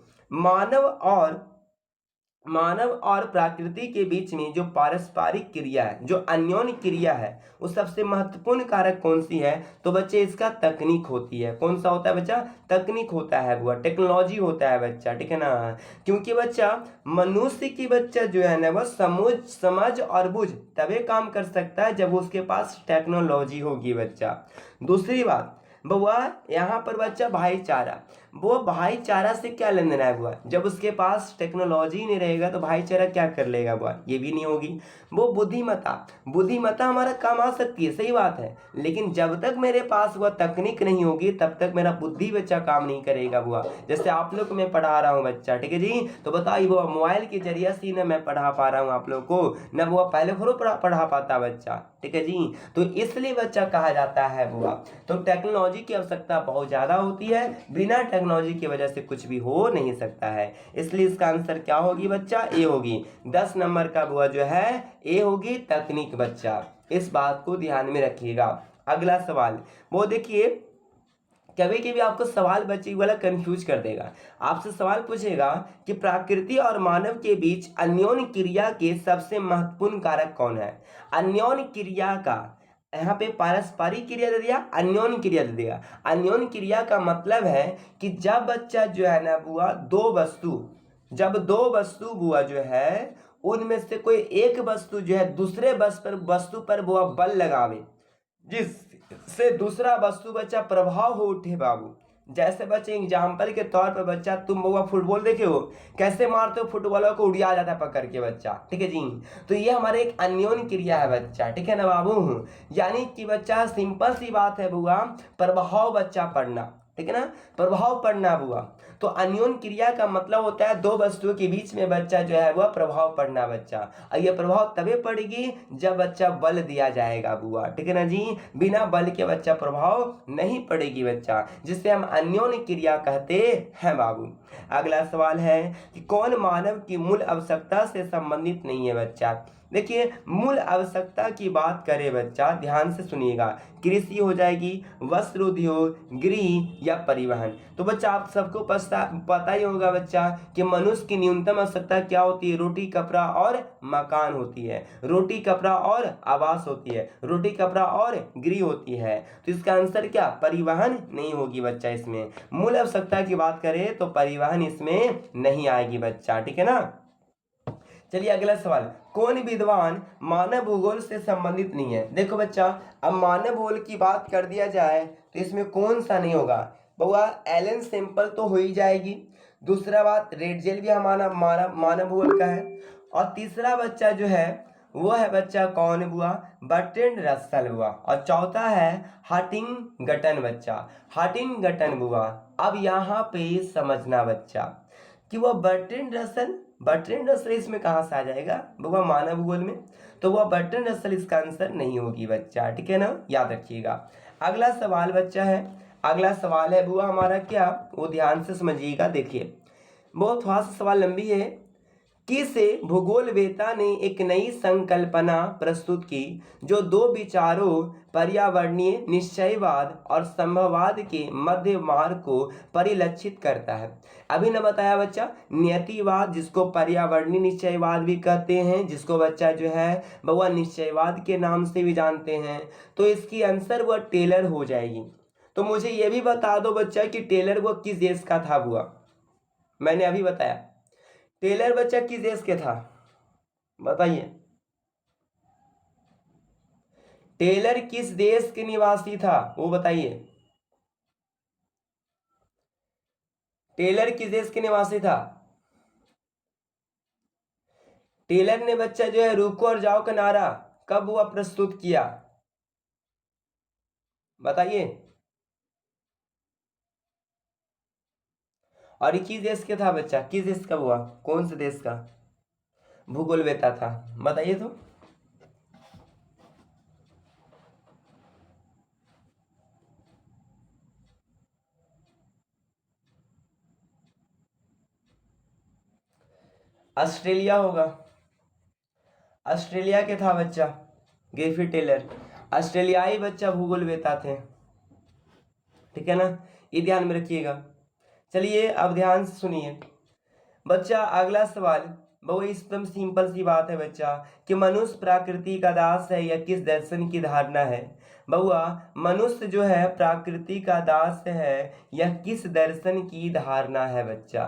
मानव और प्रकृति के बीच में जो पारस्परिक क्रिया है, जो अन्योन्य क्रिया है, वो सबसे महत्वपूर्ण कारक कौन सी है? तो बच्चे इसका तकनीक होती है। कौन सा होता है बच्चा? तकनीक होता है बुआ, टेक्नोलॉजी होता है बच्चा, ठीक है ना। क्योंकि बच्चा मनुष्य की बच्चा जो है ना, वह समझ और बुझ तभी काम कर सकता है जब उसके पास टेक्नोलॉजी होगी बच्चा। दूसरी बात बुआ यहाँ पर बच्चा भाईचारा, वो भाईचारा से क्या लेना देना है बुआ? जब उसके पास टेक्नोलॉजी नहीं रहेगा तो भाईचारा क्या कर लेगा बुआ? ये भी नहीं होगी। वो बुद्धिमत्ता हमारा काम आ सकती है, सही बात है, लेकिन जब तक मेरे पास वह तकनीक नहीं होगी तब तक मेरा बुद्धि बच्चा काम नहीं करेगा बुआ। जैसे आप लोग को मैं पढ़ा रहा हूँ बच्चा, ठीक है जी। तो बताइए बुआ मोबाइल के जरिए से न मैं पढ़ा पा रहा हूँ आप लोग को, न बुआ पहले थोड़ा पढ़ा पाता बच्चा, ठीक है जी। तो इसलिए बच्चा कहा जाता है बुआ, तो टेक्नोलॉजी की आवश्यकता बहुत ज्यादा होती है, बिना टेक्नोलॉजी की वजह से कुछ भी हो नहीं सकता है। इसलिए इसका आंसर क्या होगी बच्चा? ए होगी। 10 नंबर का बुआ जो है ए होगी तकनीक बच्चा, इस बात को ध्यान में रखिएगा। अगला सवाल वो देखिए, कभी कभी आपको सवाल बच्चे वाला कंफ्यूज कर देगा। आपसे सवाल पूछेगा कि प्रकृति और मानव के बीच अन्योन्य क्रिया के सबसे महत्वपूर्ण कारक कौन है? अन्योन्य क्रिया का यहाँ पे पारस्परिक क्रिया दे दिया, अन्योन्य क्रिया दे दिया। अन्योन्य क्रिया का मतलब है कि जब बच्चा जो है ना बुआ जब दो वस्तु बुआ जो है उनमें से कोई एक वस्तु जो है दूसरे वस्तु पर बुआ बल लगावे, जिससे दूसरा वस्तु बच्चा प्रभाव हो उठे बाबू। जैसे बच्चे एग्जाम्पल के तौर पर बच्चा तुम बुआ फुटबॉल देखे हो, कैसे मारते हो फुटबॉलर को, उड़िया जाता है पकड़ के बच्चा, ठीक है जी। तो ये हमारे एक अन्योन्य क्रिया है बच्चा, ठीक है ना बाबू। यानी कि बच्चा सिंपल सी बात है बुआ, प्रभाव बच्चा पढ़ना, ठीक है ना, प्रभाव पड़ना बुआ। तो अन्योन्य क्रिया का मतलब होता है दो वस्तुओं के बीच में बच्चा जो है वह प्रभाव पड़ना बच्चा, और यह प्रभाव तभी पड़ेगी जब बच्चा बल दिया जाएगा बुआ, ठीक है ना जी। बिना बल के बच्चा प्रभाव नहीं पड़ेगी बच्चा, जिससे हम अन्योन्य क्रिया कहते हैं बाबू। अगला सवाल है कि कौन मानव की मूल आवश्यकता से संबंधित नहीं है बच्चा? देखिए मूल आवश्यकता की बात करें बच्चा, ध्यान से सुनिएगा, कृषि हो जाएगी, वस्त्र उद्योग, गृह या परिवहन। तो बच्चा आप सबको पता ही होगा बच्चा कि मनुष्य की न्यूनतम आवश्यकता क्या होती है? रोटी कपड़ा और मकान होती है, रोटी कपड़ा और आवास होती है, रोटी कपड़ा और गृह होती है। तो इसका आंसर क्या? परिवहन नहीं होगी बच्चा। इसमें मूल आवश्यकता की बात करें तो परिवहन इसमें नहीं आएगी बच्चा, ठीक है ना। चलिए अगला सवाल, कौन विद्वान मानव भूगोल से संबंधित नहीं है? देखो बच्चा अब मानव भूगोल की बात कर दिया जाए तो इसमें कौन सा नहीं होगा बउआ? एलन सिंपल तो हो ही जाएगी। दूसरा बात रेड जेल भी हमारा मानव भूगोल का है। और तीसरा बच्चा जो है वो है बच्चा कौन बुआ? बर्ट्रैंड रसेल बुआ। और चौथा है हंटिंगटन बच्चा, हंटिंगटन बुआ। अब यहाँ पे समझना बच्चा कि वह बर्ट्रैंड रसेल इसमें कहाँ से आ जाएगा बुआ मानव भूगोल में? तो वह बर्ट्रैंड रसेल इसका आंसर नहीं होगी बच्चा, ठीक है ना, याद रखिएगा। अगला सवाल बच्चा है, अगला सवाल है बुआ हमारा क्या, वो ध्यान से समझिएगा। देखिए बहुत थोड़ा सा सवाल लंबी है, किस भूगोलवेता ने एक नई संकल्पना प्रस्तुत की जो दो विचारों पर्यावरणीय निश्चयवाद और संभववाद के मध्य मार्ग को परिलक्षित करता है। अभी न बताया बच्चा, नियतिवाद जिसको पर्यावरणीय निश्चयवाद भी कहते हैं, जिसको बच्चा जो है वह निश्चयवाद के नाम से भी जानते हैं, तो इसकी आंसर वह टेलर हो जाएगी। तो मुझे यह भी बता दो बच्चा कि टेलर वह किस देश का था हुआ। मैंने अभी बताया टेलर बच्चा किस देश के था, बताइए। टेलर किस देश के निवासी था वो बताइए। टेलर किस देश के निवासी था। टेलर ने बच्चा जो है रुको और जाओ का नारा कब हुआ प्रस्तुत किया, बताइए। और ये किस देश के था बच्चा, किस देश का हुआ, कौन से देश का भूगोलवेता था, बताइए तो। ऑस्ट्रेलिया होगा, ऑस्ट्रेलिया के था बच्चा ग्रिफिथ टेलर, ऑस्ट्रेलियाई बच्चा भूगोलवेता थे, ठीक है ना, ये ध्यान में रखिएगा। चलिए अब ध्यान से सुनिए बच्चा, अगला सवाल बहुत एकदम सिंपल सी बात है बच्चा कि मनुष्य प्रकृति का दास है या किस दर्शन की धारणा है। बहुआ मनुष्य जो है प्रकृति का दास है या किस दर्शन की धारणा है बच्चा।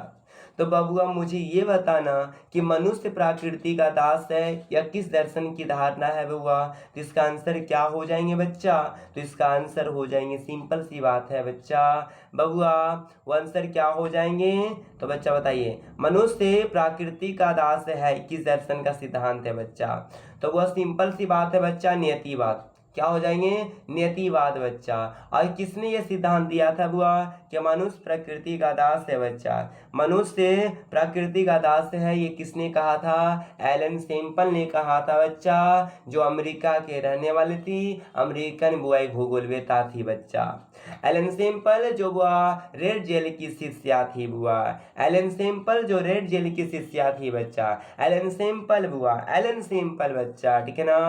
तो बबुआ मुझे ये बताना कि मनुष्य प्रकृति का दास है या किस दर्शन की धारणा है बबुआ। तो इसका आंसर क्या हो जाएंगे बच्चा, तो इसका आंसर हो जाएंगे, सिंपल सी बात है बच्चा बबुआ, वो आंसर क्या हो जाएंगे। तो बच्चा बताइए, मनुष्य प्रकृति का दास है किस दर्शन का सिद्धांत है बच्चा। तो वह सिंपल सी बात है बच्चा, नियतिवाद। क्या हो जाएंगे, नियतिवाद बच्चा। और किसने ये सिद्धांत दिया था बुआ कि मनुष्य प्रकृति का दास है बच्चा। मनुष्य प्रकृति का दास है, ये किसने कहा था, एलन सेम्पल ने कहा था बच्चा, जो अमेरिका के रहने वाली थी, अमेरिकन बुआ भूगोलवेता थी बच्चा। एलन सेम्पल जो बुआ रेड जेल की शिष्या थी बुआ, एलन सेम्पल जो रेड जेल की शिष्या थी बच्चा, एलन सेम्पल बुआ, एलन सेम्पल बच्चा, ठीक है ना।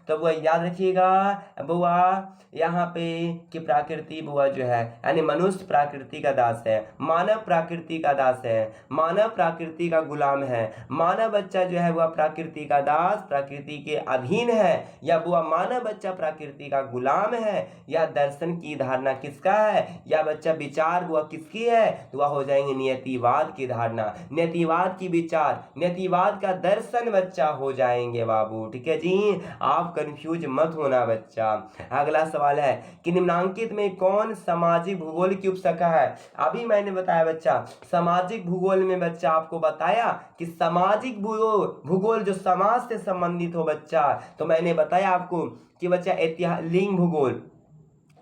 तो बुआ याद रखिएगा बुआ यहाँ पे कि प्रकृति बुआ जो है यानी मनुष्य प्रकृति का दास है, मानव प्रकृति का दास है, मानव प्रकृति का गुलाम है। मानव बच्चा जो है वह प्रकृति का दास, प्रकृति के अधीन है, या बुआ मानव बच्चा प्रकृति का गुलाम है। यह दर्शन की धारणा किसका है, या बच्चा विचार बुआ किसकी है, तो वह हो जाएंगे नियतिवाद की धारणा, नियतिवाद की विचार, नियतिवाद का दर्शन बच्चा हो जाएंगे बाबू, ठीक है जी। आप कंफ्यूज मत होना बच्चा। अगला सवाल है कि निम्नांकित में कौन सामाजिक भूगोल की उपशाखा है। अभी मैंने बताया बच्चा सामाजिक भूगोल में बच्चा आपको बताया कि सामाजिक भूगोल जो समाज से संबंधित हो बच्चा, तो मैंने बताया आपको कि बच्चा लिंग भूगोल,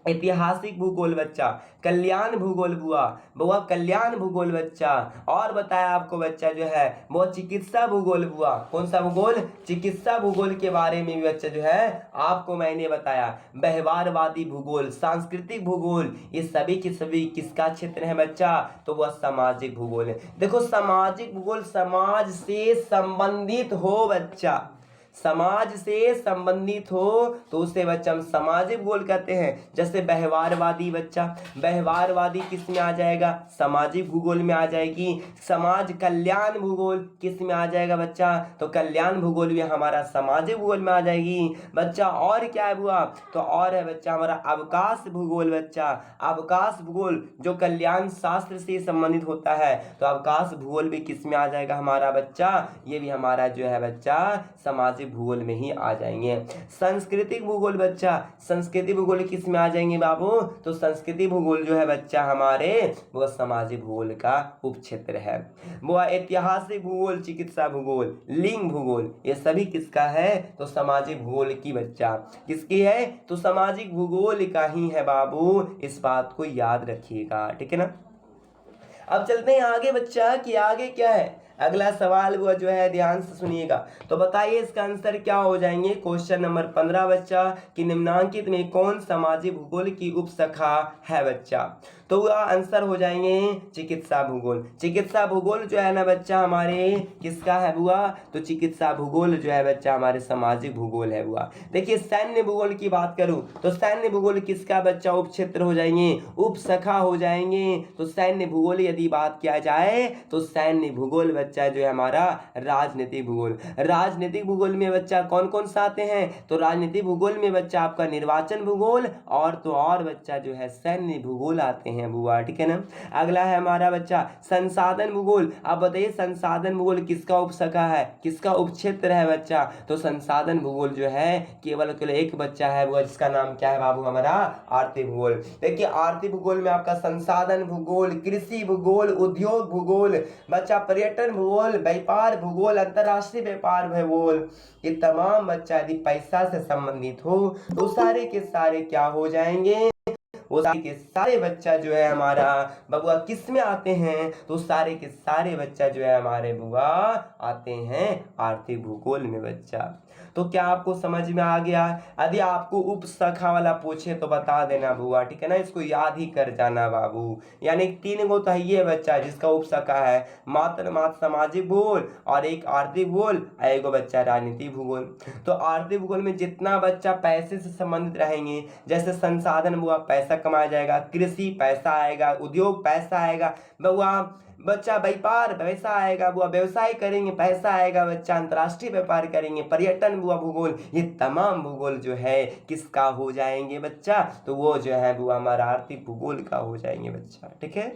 ऐतिहासिक भूगोल बच्चा, कल्याण भूगोल बुआ कल्याण भूगोल बच्चा, और बताया आपको बच्चा जो है वो चिकित्सा भूगोल बुआ, कौन सा भूगोल, चिकित्सा भूगोल के बारे में भी बच्चा जो है आपको मैंने बताया। व्यवहारवादी भूगोल, सांस्कृतिक भूगोल, ये सभी के सभी किसका क्षेत्र है बच्चा, तो वह सामाजिक भूगोल है। देखो सामाजिक भूगोल समाज से संबंधित हो बच्चा, समाज से संबंधित हो तो उसे बच्चा हम सामाजिक भूगोल कहते हैं। जैसे व्यवहारवादी बच्चा, व्यवहारवादी किस में आ जाएगा, सामाजिक भूगोल में आ जाएगी। समाज कल्याण भूगोल किस में आ जाएगा बच्चा, तो कल्याण भूगोल भी हमारा सामाजिक भूगोल में आ जाएगी बच्चा। और क्या है बुआ, तो और है बच्चा हमारा अवकाश भूगोल बच्चा, अवकाश भूगोल जो कल्याण शास्त्र से संबंधित होता है, तो अवकाश भूगोल भी किस में आ जाएगा हमारा बच्चा, ये भी हमारा जो है बच्चा सामाजिक भूगोल में ही आ जाएंगे। सांस्कृतिक भूगोल बच्चा, संस्कृति भूगोल किस में आ जाएंगे बाबू, तो संस्कृति भूगोल जो है बच्चा हमारे वो सामाजिक भूगोल का उपक्षेत्र है। वो ऐतिहासिक भूगोल, चिकित्सा भूगोल, लिंग भूगोल, ये सभी किसका है, तो सामाजिक भूगोल की बच्चा, किसकी है, तो सामाजिक भूगोल का ही है बाबू, इस बात को याद रखिएगा, ठीक है ना। अब चलते हैं आगे बच्चा कि आगे क्या है, अगला सवाल वो जो है ध्यान से सुनिएगा। तो बताइए इसका आंसर क्या हो जाएंगे। क्वेश्चन नंबर 15 बच्चा कि निम्नांकित में कौन सामाजिक भूगोल की उपशाखा है बच्चा। तो वह आंसर हो जाएंगे चिकित्सा भूगोल। चिकित्सा भूगोल जो है ना बच्चा हमारे किसका है बुआ, तो चिकित्सा भूगोल जो है बच्चा हमारे सामाजिक भूगोल है बुआ। देखिए सैन्य भूगोल की बात करूं तो सैन्य भूगोल किसका बच्चा उप क्षेत्र हो जाएंगे, उपशाखा हो जाएंगे। तो सैन्य भूगोल यदि बात किया जाए तो सैन्य भूगोल बच्चा जो है हमारा राजनीतिक भूगोल। राजनीतिक भूगोल में बच्चा कौन कौन सा आते हैं, तो राजनीतिक भूगोल में बच्चा आपका निर्वाचन भूगोल और तो और बच्चा जो है सैन्य भूगोल आते हैं बुआ, ठीक है ना। अगला है हमारा बच्चा संसाधन भूगोल। आप बताइए संसाधन भूगोल किसका उपशाखा है, किसका उपक्षेत्र है बच्चा, तो संसाधन भूगोल जो है केवल एक बच्चा है वो जिसका नाम क्या है बाबू हमारा आर्थिक भूगोल। देखिए आर्थिक भूगोल में आपका संसाधन भूगोल, कृषि भूगोल, उद्योग भूगोल बच्चा, पर्यटन भूगोल, व्यापार भूगोल, अंतरराष्ट्रीय व्यापार भूगोल, ये तमाम बच्चा यदि पैसा से संबंधित हो तो सारे के सारे क्या हो जाएंगे, वो सारे के सारे बच्चा जो है हमारा बबुआ किस में आते हैं, तो सारे के सारे बच्चा जो है हमारे बुआ आते हैं आर्थिक भूगोल में बच्चा। तो क्या आपको समझ में आ गया। यदि आपको उपशाखा वाला पूछे तो बता देना बुआ, ठीक है ना, इसको याद ही कर जाना बाबू। यानी 3 गो तो है बच्चा जिसका उपशाखा है, मात्र सामाजिक भूगोल और एक आर्थिक भूगोल, एक बच्चा राजनीतिक भूगोल। तो आर्थिक भूगोल में जितना बच्चा पैसे से संबंधित रहेंगे, जैसे संसाधन हुआ पैसा कमाया जाएगा, कृषि पैसा आएगा, उद्योग पैसा आएगा बउआ, बच्चा व्यापार पैसा आएगा बुआ, व्यवसाय करेंगे पैसा आएगा बच्चा, अंतरराष्ट्रीय व्यापार करेंगे, पर्यटन बुआ भूगोल, ये तमाम भूगोल जो है किसका हो जाएंगे बच्चा, तो वो जो है बुआ हमारा आर्थिक भूगोल का हो जाएंगे बच्चा, ठीक है।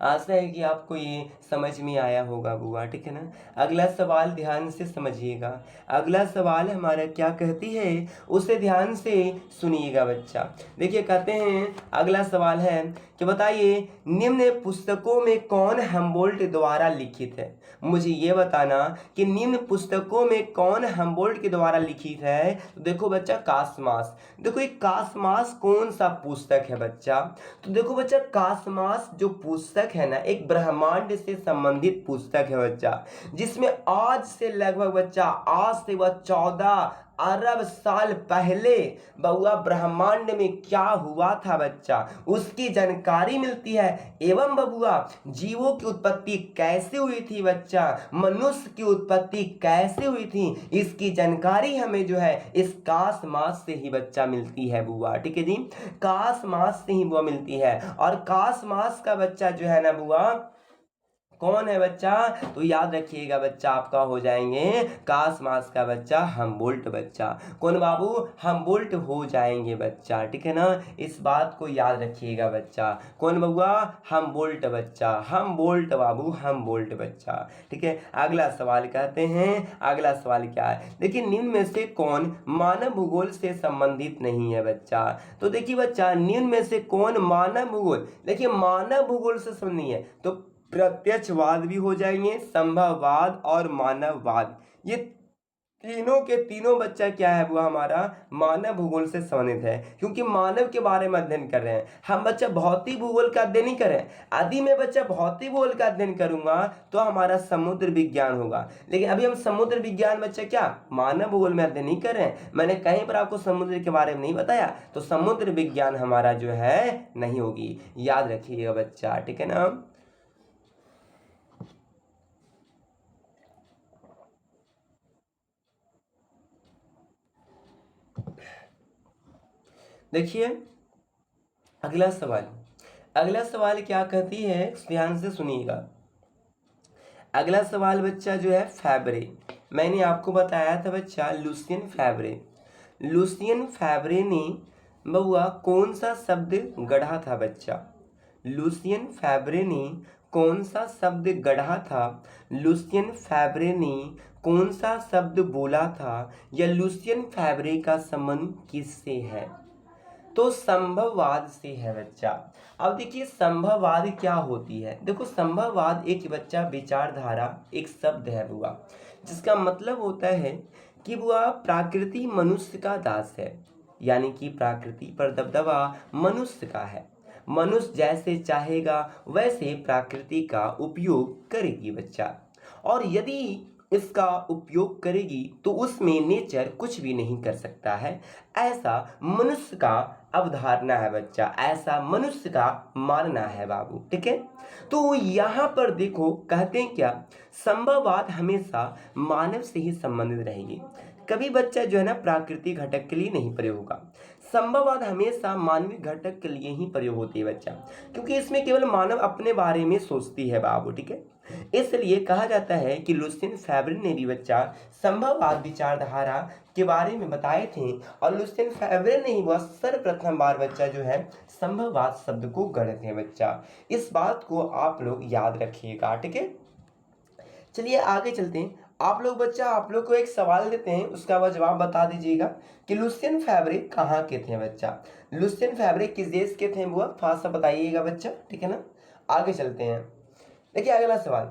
आशा है कि आपको ये समझ में आया होगा बुआ, ठीक है ना। अगला सवाल ध्यान से समझिएगा। अगला सवाल हमारा क्या कहती है उसे ध्यान से सुनिएगा बच्चा। देखिए कहते हैं अगला सवाल है कि बताइए निम्न पुस्तकों में कौन हम्बोल्ट द्वारा लिखित है। मुझे ये बताना कि निम्न पुस्तकों में कौन हम्बोल्ट के द्वारा लिखित है। तो देखो बच्चा कासमास। देखो एक कासमास कौन सा पुस्तक है बच्चा, तो देखो बच्चा कासमास जो पुस्तक है ना एक ब्रह्मांड से संबंधित पुस्तक है बच्चा, जिसमें आज से लगभग बच्चा आज से वह 14 अरब साल पहले बउआ ब्रह्मांड में क्या हुआ था बच्चा उसकी जानकारी मिलती है। एवं बबुआ जीवों की उत्पत्ति कैसे हुई थी बच्चा, मनुष्य की उत्पत्ति कैसे हुई थी, इसकी जानकारी हमें जो है इस कास मास से ही बच्चा मिलती है बुआ, ठीक है जी। कास मास से ही बुआ मिलती है। और कास मास का बच्चा जो है ना बुआ कौन है बच्चा, तो याद रखिएगा बच्चा आपका हो जाएंगे कास मास का बच्चा हम्बोल्ट बच्चा। कौन बाबू, हम्बोल्ट हो जाएंगे बच्चा, ठीक है ना, इस बात को याद रखिएगा बच्चा। कौन बबुआ, हम्बोल्ट बच्चा, हम्बोल्ट बाबू, हम्बोल्ट बच्चा, ठीक है। अगला सवाल कहते हैं, अगला सवाल क्या है, देखिए निम्न में से कौन मानव भूगोल से संबंधित नहीं है बच्चा। तो देखिए बच्चा निम्न में से कौन मानव भूगोल, देखिए मानव भूगोल से संबंधित नहीं है तो प्रत्यक्षवाद भी हो जाएंगे, संभववाद और मानववाद, ये तीनों के तीनों बच्चा क्या है वो हमारा मानव भूगोल से संबंधित है, क्योंकि मानव के बारे में अध्ययन कर रहे हैं हम बच्चा, भौतिक भूगोल का अध्ययन नहीं कर रहे हैं। यदि मैं बच्चा भौतिक भूगोल का अध्ययन करूंगा तो हमारा समुद्र विज्ञान होगा, लेकिन अभी हम समुद्र विज्ञान बच्चा क्या मानव भूगोल में अध्ययन नहीं कर रहे हैं। मैंने कहीं पर आपको समुद्र के बारे में नहीं बताया, तो समुद्र विज्ञान हमारा जो है नहीं होगी, याद रखिएगा बच्चा, ठीक है ना। देखिए अगला सवाल, अगला सवाल क्या कहती है ध्यान से सुनिएगा। अगला सवाल बच्चा जो है फैबरे, मैंने आपको बताया था बच्चा लुसियन फैबरे, लुसियन फैबरे ने बउआ कौन सा शब्द गढ़ा था बच्चा, लुसियन फैबरे ने कौन सा शब्द गढ़ा था, लुसियन फैबरे ने कौन सा शब्द बोला था, या लुसियन फैबरे का संबंध किससे है, तो संभववाद से है बच्चा। अब देखिए संभववाद क्या होती है, देखो संभववाद एक बच्चा विचारधारा एक शब्द है बुआ, जिसका मतलब होता है कि बुआ प्रकृति मनुष्य का दास है, यानी कि प्रकृति पर दबदबा मनुष्य का है, मनुष्य जैसे चाहेगा वैसे प्रकृति का उपयोग करेगी बच्चा। और यदि इसका उपयोग करेगी तो उसमें नेचर कुछ भी नहीं कर सकता है, ऐसा मनुष्य का अवधारणा है बच्चा, ऐसा मनुष्य का मानना है बाबू। ठीक है, तो यहाँ पर देखो कहते हैं क्या, संभववाद हमेशा मानव से ही संबंधित रहेगी, कभी बच्चा जो है ना प्राकृतिक घटक के लिए नहीं प्रयोग होगा। संभववाद हमेशा मानवीय घटक के लिए ही प्रयोग होती है बच्चा, क्योंकि इसमें केवल मानव अपने बारे में सोचती है बाबू। ठीक है, इसलिए कहा जाता है कि लुसियन फेब्रे ने भी बच्चा संभववाद विचारधारा के बारे में बताए थे, और लुसियन फेब्रे ने ही वह सर्वप्रथम बार बच्चा जो है संभववाद शब्द को गढ़े थे बच्चा। इस बात को आप लोग याद रखिएगा। ठीक है, चलिए आगे चलते हैं। आप लोग बच्चा, आप लोग को एक सवाल देते हैं, उसका वह जवाब बता दीजिएगा कि लुसियन फेब्रे कहाँ के थे बच्चा। लुसियन फेब्रे किस देश के थे वो थोड़ा सा बताइएगा बच्चा। ठीक है ना, आगे चलते हैं। देखिए अगला सवाल,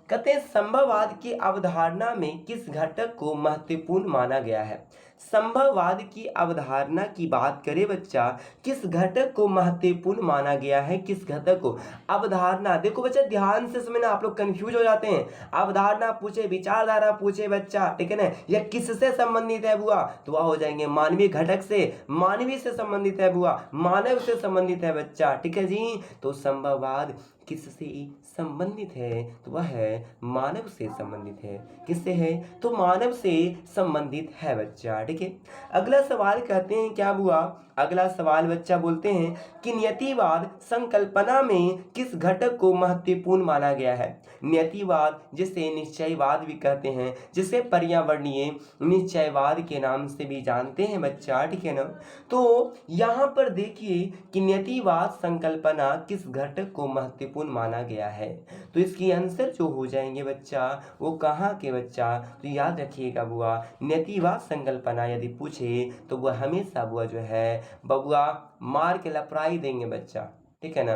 कहते हैं संभववाद की अवधारणा में किस घटक को महत्वपूर्ण माना गया है। संभववाद की अवधारणा की बात करें बच्चा, किस घटक को महत्वपूर्ण माना गया है, किस घटक को। अवधारणा, देखो बच्चा ध्यान से समझना, आप लोग कंफ्यूज हो जाते हैं। अवधारणा पूछे, विचारधारा पूछे बच्चा, ठीक है ना, यह किससे संबंधित है बुआ, तो वह हो जाएंगे मानवीय घटक से, मानवीय से संबंधित है बुआ, मानव से संबंधित है बच्चा। ठीक है जी, तो संभववाद किससे संबंधित है, तो वह है मानव से संबंधित है। किससे है, तो मानव से संबंधित है बच्चा। ठीक है, अगला सवाल कहते हैं क्या बुआ, अगला सवाल बच्चा बोलते हैं कि नियतिवाद संकल्पना में किस घटक को महत्वपूर्ण माना गया है। नियतिवाद जिसे निश्चयवाद भी कहते हैं, जिसे पर्यावरणीय निश्चयवाद के नाम से भी जानते हैं बच्चा। ठीक है ना, तो यहाँ पर देखिए कि नियतिवाद संकल्पना किस घटक को महत्वपूर्ण माना गया है, तो इसकी आंसर जो हो जाएंगे बच्चा वो कहाँ के बच्चा, तो याद रखिएगा बुआ, नियतिवाद संकल्पना यदि पूछे तो वह हमेशा बुआ जो है बबुआ मार के लपड़ाई देंगे बच्चा। ठीक है ना,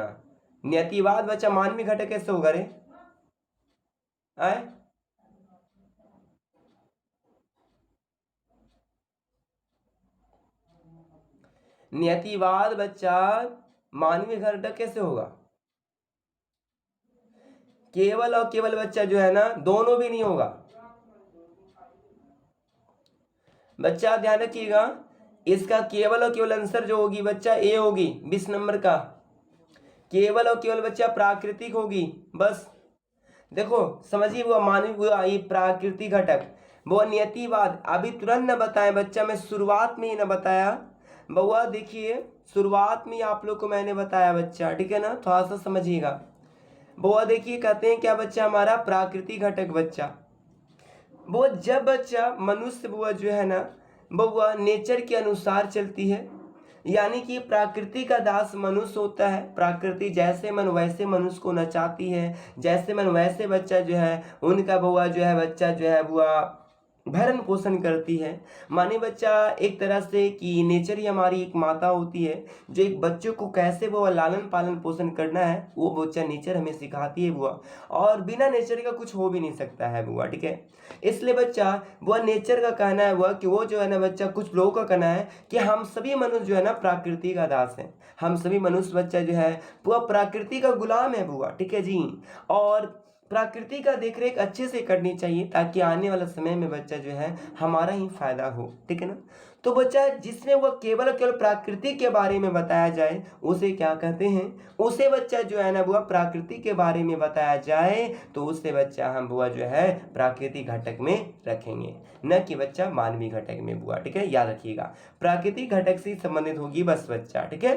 नियतिवाद बच्चा मानवीय घटक कैसे होगा रे आए, नियतिवाद बच्चा मानवीय घटक कैसे होगा, केवल और केवल बच्चा जो है ना दोनों भी नहीं होगा बच्चा, ध्यान रखिएगा। इसका केवल और केवल आंसर जो होगी बच्चा ए होगी, 20 नंबर का केवल और केवल बच्चा प्राकृतिक होगी। बस देखो समझिए, वो मानवीय वो ये प्राकृतिक घटक, वो नियतिवाद अभी तुरंत न बताए बच्चा, मैं शुरुआत में ही न बताया बउआ। देखिए शुरुआत में आप लोग को मैंने बताया बच्चा, ठीक है ना, थोड़ा सा समझिएगा बउआ। देखिए कहते हैं क्या बच्चा, हमारा प्राकृतिक घटक बच्चा, वो जब बच्चा मनुष्य बुआ जो है ना बउआ नेचर के अनुसार चलती है, यानी कि प्रकृति का दास मनुष्य होता है। प्रकृति जैसे मन वैसे मनुष्य को नचाती है, जैसे मन वैसे बच्चा जो है उनका बुआ जो है बच्चा जो है बुआ भरण पोषण करती है। माने बच्चा एक तरह से कि नेचर ही हमारी एक माता होती है, जो एक बच्चे को कैसे वो लालन पालन पोषण करना है वो बच्चा नेचर हमें सिखाती है बुआ, और बिना नेचर का कुछ हो भी नहीं सकता है बुआ। ठीक है, इसलिए बच्चा वह नेचर का कहना है वह कि वो जो है ना बच्चा, कुछ लोगों का कहना है कि हम सभी मनुष्य जो है ना प्रकृति का दास है, हम सभी मनुष्य बच्चा जो है वह प्रकृति का गुलाम है बुआ। ठीक है जी, और प्रकृति का देखरेख अच्छे से करनी चाहिए ताकि आने वाला समय में बच्चा जो है हमारा ही फायदा हो। ठीक है ना, तो बच्चा जिसमें वह केवल केवल प्रकृति के बारे में बताया जाए उसे क्या कहते हैं, उसे बच्चा जो है ना बुआ प्रकृति के बारे में बताया जाए तो उससे बच्चा हम बुआ जो है प्राकृतिक घटक में रखेंगे, न कि बच्चा मानवीय घटक में बुआ। ठीक है, याद रखिएगा प्राकृतिक घटक से संबंधित होगी बस बच्चा। ठीक है,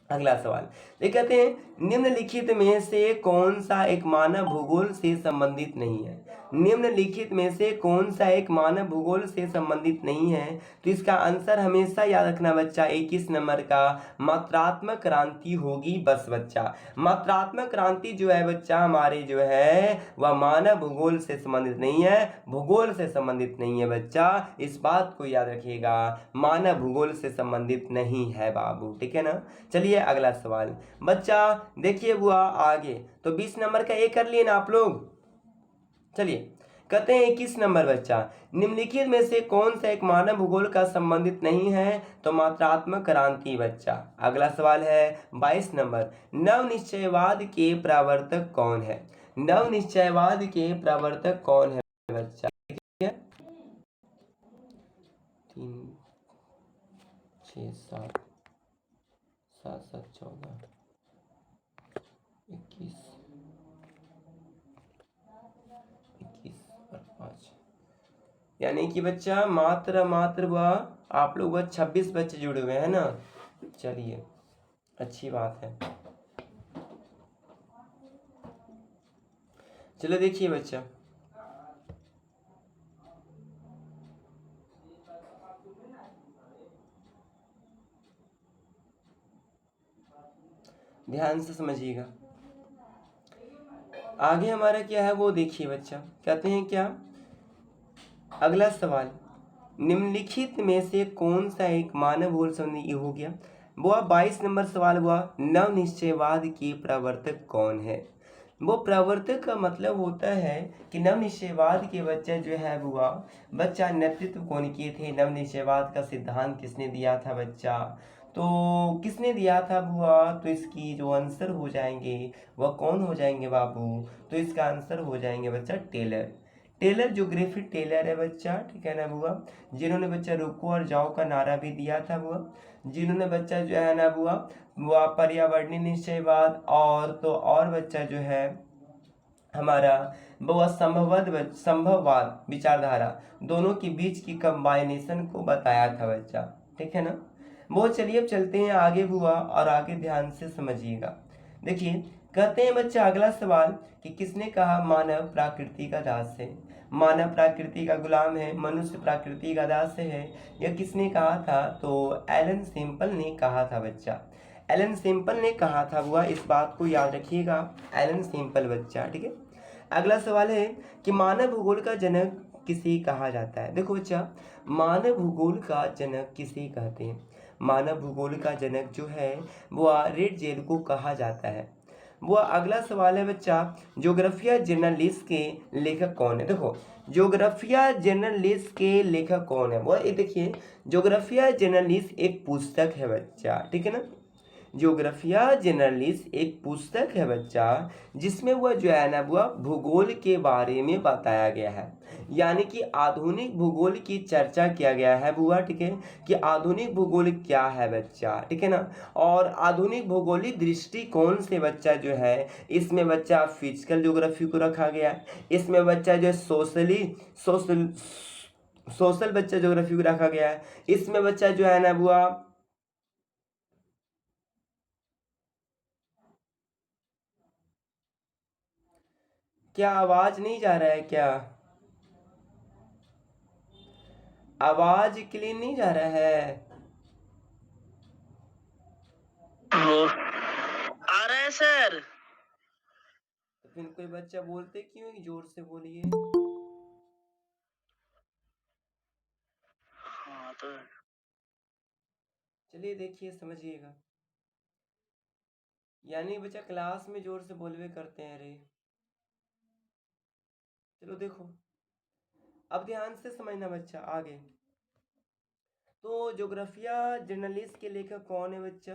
अगला सवाल ये कहते हैं निम्नलिखित में से कौन सा एक मानव भूगोल से संबंधित नहीं है। निम्नलिखित में से कौन सा एक मानव भूगोल से संबंधित नहीं है, तो इसका आंसर हमेशा याद रखना बच्चा 21 नंबर का मात्रात्मक क्रांति होगी बस बच्चा। मात्रात्मक क्रांति जो है बच्चा हमारे जो है वह मानव भूगोल से संबंधित नहीं है, भूगोल से संबंधित नहीं है बच्चा, इस बात को याद रखिएगा, मानव भूगोल से संबंधित नहीं है बाबू। ठीक है ना, चलिए अगला सवाल बच्चा देखिए बुआ आगे, तो 20 नंबर का ए कर लिए ना आप लोग। चलिए कहते हैं 21 नंबर बच्चा, निम्नलिखित में से कौन सा एक मानव भूगोल का संबंधित नहीं है? तो मात्रात्मक क्रांति बच्चा। अगला सवाल है 22 नंबर, नव निश्चयवाद के प्रवर्तक कौन है? नव निश्चयवाद के प्रवर्तक कौन है बच्चा? ठीक है, 3 6 7 7 7 14 21 और 5, यानी कि बच्चा मात्र वह आप लोग 26 बच्चे जुड़े हुए हैं ना। चलिए, अच्छी बात है। चलो देखिए बच्चा, ध्यान से समझिएगा। आगे हमारा क्या है वो देखिए बच्चा, कहते हैं क्या, अगला सवाल, निम्नलिखित में से कौन सा एक मानव भूगोल संबंधी, ये हो गया। वो 22 नंबर सवाल हुआ, नव निश्चयवाद के प्रवर्तक कौन है? वो प्रवर्तक का मतलब होता है कि नव निश्चयवाद के बच्चा जो है हुआ, बच्चा नेतृत्व कौन किए थे? नव निश्चयवाद का सिद्धांत किसने दिया था बच्चा? तो किसने दिया था बुआ? तो इसकी जो आंसर हो जाएंगे वह कौन हो जाएंगे बाबू? तो इसका आंसर हो जाएंगे बच्चा टेलर। टेलर जोग्राफी टेलर है बच्चा, ठीक है ना बुआ, जिन्होंने बच्चा रुको और जाओ का नारा भी दिया था बुआ, जिन्होंने बच्चा जो है ना बुआ वह पर्यावरणीय निश्चयवाद और तो और बच्चा जो है हमारा वह संभववाद विचारधारा दोनों के बीच की कंबाइनेशन को बताया था बच्चा, ठीक है ना। वो चलिए अब चलते हैं आगे बुआ, और आगे ध्यान से समझिएगा। देखिए, कहते हैं बच्चा अगला सवाल कि किसने कहा मानव प्रकृति का दास है? मानव प्रकृति का गुलाम है, मनुष्य प्रकृति का दास है, यह किसने कहा था? तो एलन सिंपल ने कहा था बच्चा। एलन सिंपल ने कहा था बुआ, इस बात को याद रखिएगा, एलन सिंपल बच्चा, ठीक है। अगला सवाल है कि मानव भूगोल का जनक किसे कहा जाता है? देखो बच्चा, मानव भूगोल का जनक किसे कहते हैं? मानव भूगोल का जनक जो है वो रेड जेल को कहा जाता है। वो अगला सवाल है बच्चा, ज्योग्राफिया जर्नलिस्ट के लेखक कौन है? देखो, ज्योग्राफिया जर्नलिस्ट के लेखक कौन है? वो ये देखिए, ज्योग्राफिया जर्नलिस्ट एक पुस्तक है बच्चा, ठीक है ना। ज्योग्राफिया जर्नलिस्ट एक पुस्तक है बच्चा, जिसमें वह जो है ना वह भूगोल के बारे में बताया गया है, यानी कि आधुनिक भूगोल की चर्चा किया गया है बुआ, ठीक है, कि आधुनिक भूगोल क्या है बच्चा, ठीक है ना। और आधुनिक भूगोलिक दृष्टिकोण से बच्चा जो है, इसमें बच्चा फिजिकल ज्योग्राफी को रखा गया है, इसमें बच्चा जो है सोशल बच्चा ज्योग्राफी को रखा गया है, इसमें बच्चा जो है ना बुआ, क्या आवाज नहीं जा रहा है क्या? आवाज क्लीन नहीं जा रहा है? आ रहा है सर। तो फिर कोई बच्चा बोलते क्यों है? जोर से बोलिए। हाँ तो चलिए देखिए समझिएगा, यानी बच्चा क्लास में जोर से बोलवे करते हैं रे। चलो देखो, अब ध्यान से समझना बच्चा आगे। तो ज्योग्राफिया जर्नलिस्ट के लेखक कौन है बच्चा?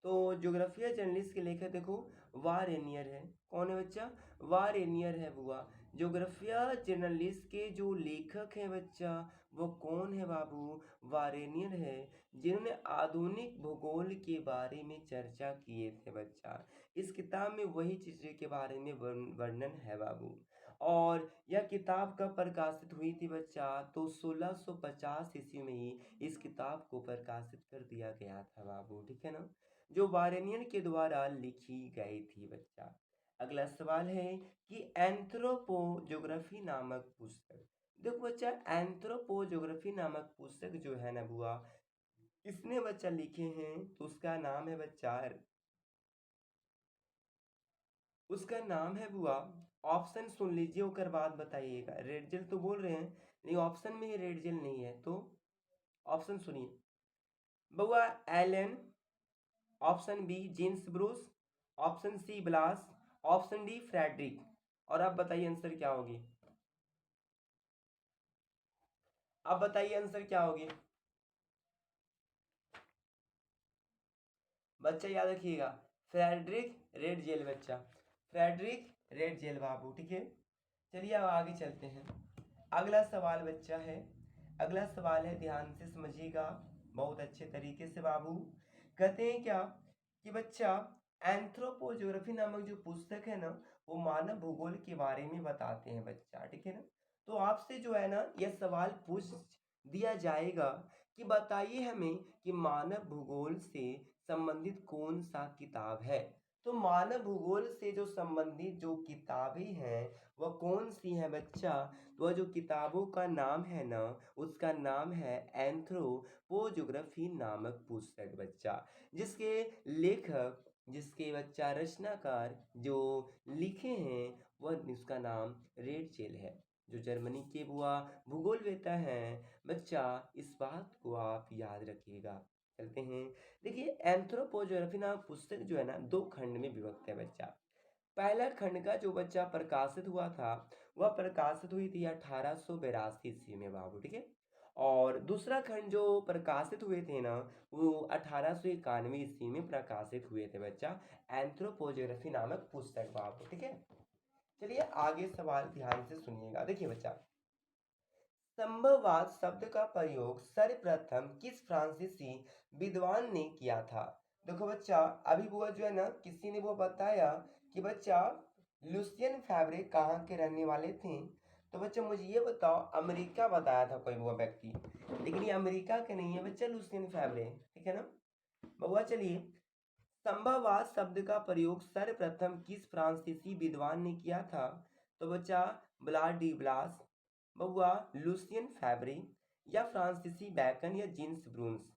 तो ज्योग्राफिया जर्नलिस्ट के लेखक देखो वारेनियर है। कौन है बच्चा? वारेनियर है बुआ। ज्योग्राफिया जर्नलिस्ट के जो लेखक हैं बच्चा, वो कौन है बाबू? वारेनियर है, जिन्होंने आधुनिक भूगोल के बारे में चर्चा किए थे बच्चा। इस किताब में वही चीज़ों के बारे में वर्णन है बाबू। और यह किताब कब प्रकाशित हुई थी बच्चा? तो 1650 ईस्वी में ही इस किताब को प्रकाशित कर दिया गया था बाबू, ठीक है ना, जो वारेनियन के द्वारा लिखी गई थी बच्चा। अगला सवाल है कि एंथ्रोपो ज्योग्राफी नामक पुस्तक, देखो बच्चा, एंथ्रोपो ज्योग्राफी नामक पुस्तक जो है ना बुआ, किसने बच्चा लिखे हैं? तो उसका नाम है बुआ, ऑप्शन सुन लीजिए होकर बात बताइएगा। रेड जेल तो बोल रहे हैं, नहीं ऑप्शन में ही रेड जेल नहीं है, तो ऑप्शन सुनिए बुआ, Alan, option b James Bruce, option c ब्लास, ऑप्शन डी फ्रेडरिक। और आप बताइए आंसर क्या होगी? अब बताइए आंसर क्या होगी बच्चा, याद रखिएगा, फ्रेडरिक रेड जेल बच्चा, फ्रेडरिक रेड जेल बाबू, ठीक है। चलिए अब आगे चलते हैं। अगला सवाल बच्चा है, अगला सवाल है, ध्यान से समझिएगा बहुत अच्छे तरीके से बाबू। कहते हैं क्या कि बच्चा एंथ्रोपोज्योग्राफी नामक जो पुस्तक है ना, वो मानव भूगोल के बारे में बताते हैं बच्चा, ठीक है ना। तो आपसे जो है ना यह सवाल पूछ दिया जाएगा कि बताइए हमें कि मानव भूगोल से संबंधित कौन सा किताब है। तो मानव भूगोल से जो संबंधित जो किताबें हैं वह कौन सी है बच्चा, तो वह जो किताबों का नाम है ना, उसका नाम है एंथ्रोपोज्योग्राफी नामक पुस्तक बच्चा, जिसके लेखक, जिसके बच्चा रचनाकार जो लिखे हैं वह, उसका नाम रेड चेल है, जो जर्मनी के बुआ भूगोलवेत्ता हैं बच्चा। इस बात को आप याद रखिएगा। चलते हैं, देखिए एंथ्रोपोज्योग्राफी नामक पुस्तक जो है ना दो खंड में विभक्त है बच्चा। पहला खंड का जो बच्चा प्रकाशित हुआ था वह प्रकाशित हुई थी 1882 ईस्वी में बाबू, ठीक है। और दूसरा खंड जो प्रकाशित हुए थे ना वो 1891 ईस्वी में प्रकाशित हुए थे बच्चा, एंथ्रोपोज्योग्राफी नामक पुस्तक बाबू, ठीक है। चलिए आगे सवाल ध्यान से सुनिएगा, देखिए बच्चा, संभववाद शब्द का प्रयोग सर्वप्रथम किस फ्रांसीसी विद्वान ने किया था। देखो बच्चा, अभी वो जो है ना किसी ने वो बताया कि बच्चा लुसियन फैब्रे कहाँ के रहने वाले थे। तो बच्चा मुझे ये बताओ, अमेरिका बताया था कोई वो व्यक्ति, लेकिन ये अमेरिका के नहीं है बच्चा, लुसियन फैब्रे, ठीक है ना बउआ। चलिए, संभववाद शब्द का प्रयोग सर्वप्रथम किस फ्रांसीसी विद्वान ने किया था। तो बच्चा ब्लाड डी ब्लास, बउआ लुसियन फैब्रे, या फ्रांसीसी बैकन, या जीन्स ब्रून्स।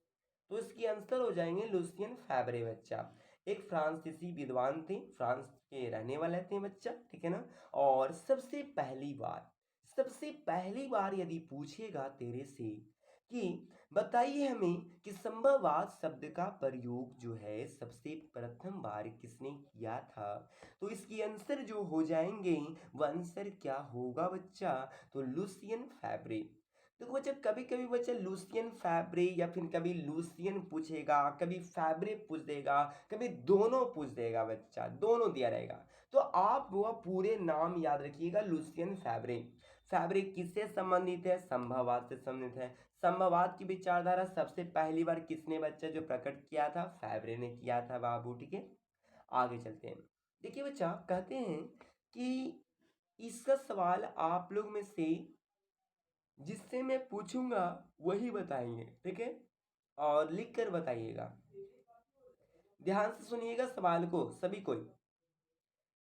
तो इसके आंसर हो जाएंगे लुसियन फैब्रे बच्चा। एक फ्रांसीसी विद्वान थे, फ्रांस के रहने वाले थे बच्चा, ठीक है ना। और सबसे पहली बार यदि पूछेगा तेरे से कि बताइए हमें कि संभववाद शब्द का प्रयोग जो है सबसे प्रथम बार किसने किया था, तो इसकी आंसर जो हो जाएंगे वो आंसर क्या होगा बच्चा, तो लुसियन फैब्रे। देखो बच्चा, कभी कभी बच्चा लुसियन फैब्रे या फिर कभी लुसियन पूछेगा, कभी फैब्रे पूछ देगा, कभी दोनों पूछ देगा बच्चा, दोनों दिया रहेगा। तो आप वो पूरे नाम याद रखिएगा, लुसियन फैब्रे। फैब्रे किससे संबंधित है, संभववाद से संबंधित है। संभववाद की विचारधारा सबसे पहली बार किसने बच्चा जो प्रकट किया था, फैब्रे ने किया था बाबू, ठीक है। आगे चलते हैं, देखिए बच्चा कहते हैं कि इसका सवाल आप लोग में से जिससे मैं पूछूंगा वही बताएंगे, ठीक है, और लिख कर बताइएगा। ध्यान से सुनिएगा सवाल को सभी कोई।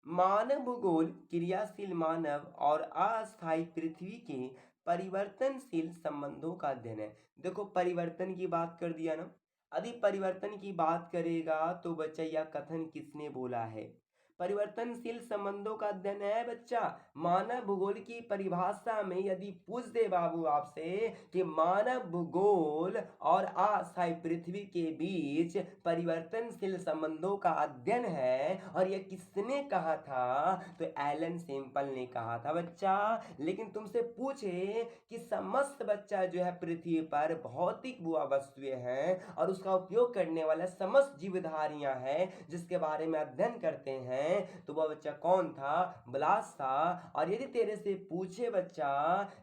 मानव भूगोल क्रियाशील मानव और अस्थायी पृथ्वी के परिवर्तनशील संबंधों का अध्ययन है। देखो परिवर्तन की बात कर दिया ना, यदि परिवर्तन की बात करेगा तो बच्चा यह कथन किसने बोला है, परिवर्तनशील संबंधों का अध्ययन है बच्चा। मानव भूगोल की परिभाषा में यदि पूछ दे बाबू आपसे कि मानव भूगोल और अस्थायी पृथ्वी के बीच परिवर्तनशील संबंधों का अध्ययन है और यह किसने कहा था, तो एलन सिंपल ने कहा था बच्चा। लेकिन तुमसे पूछे कि समस्त बच्चा जो है पृथ्वी पर भौतिक भू वस्तुएं हैं और उसका उपयोग करने वाले समस्त जीवधारियां हैं जिसके बारे में अध्ययन करते हैं, तो वह बच्चा कौन था, ब्लास था। और यदि तेरे से पूछे बच्चा,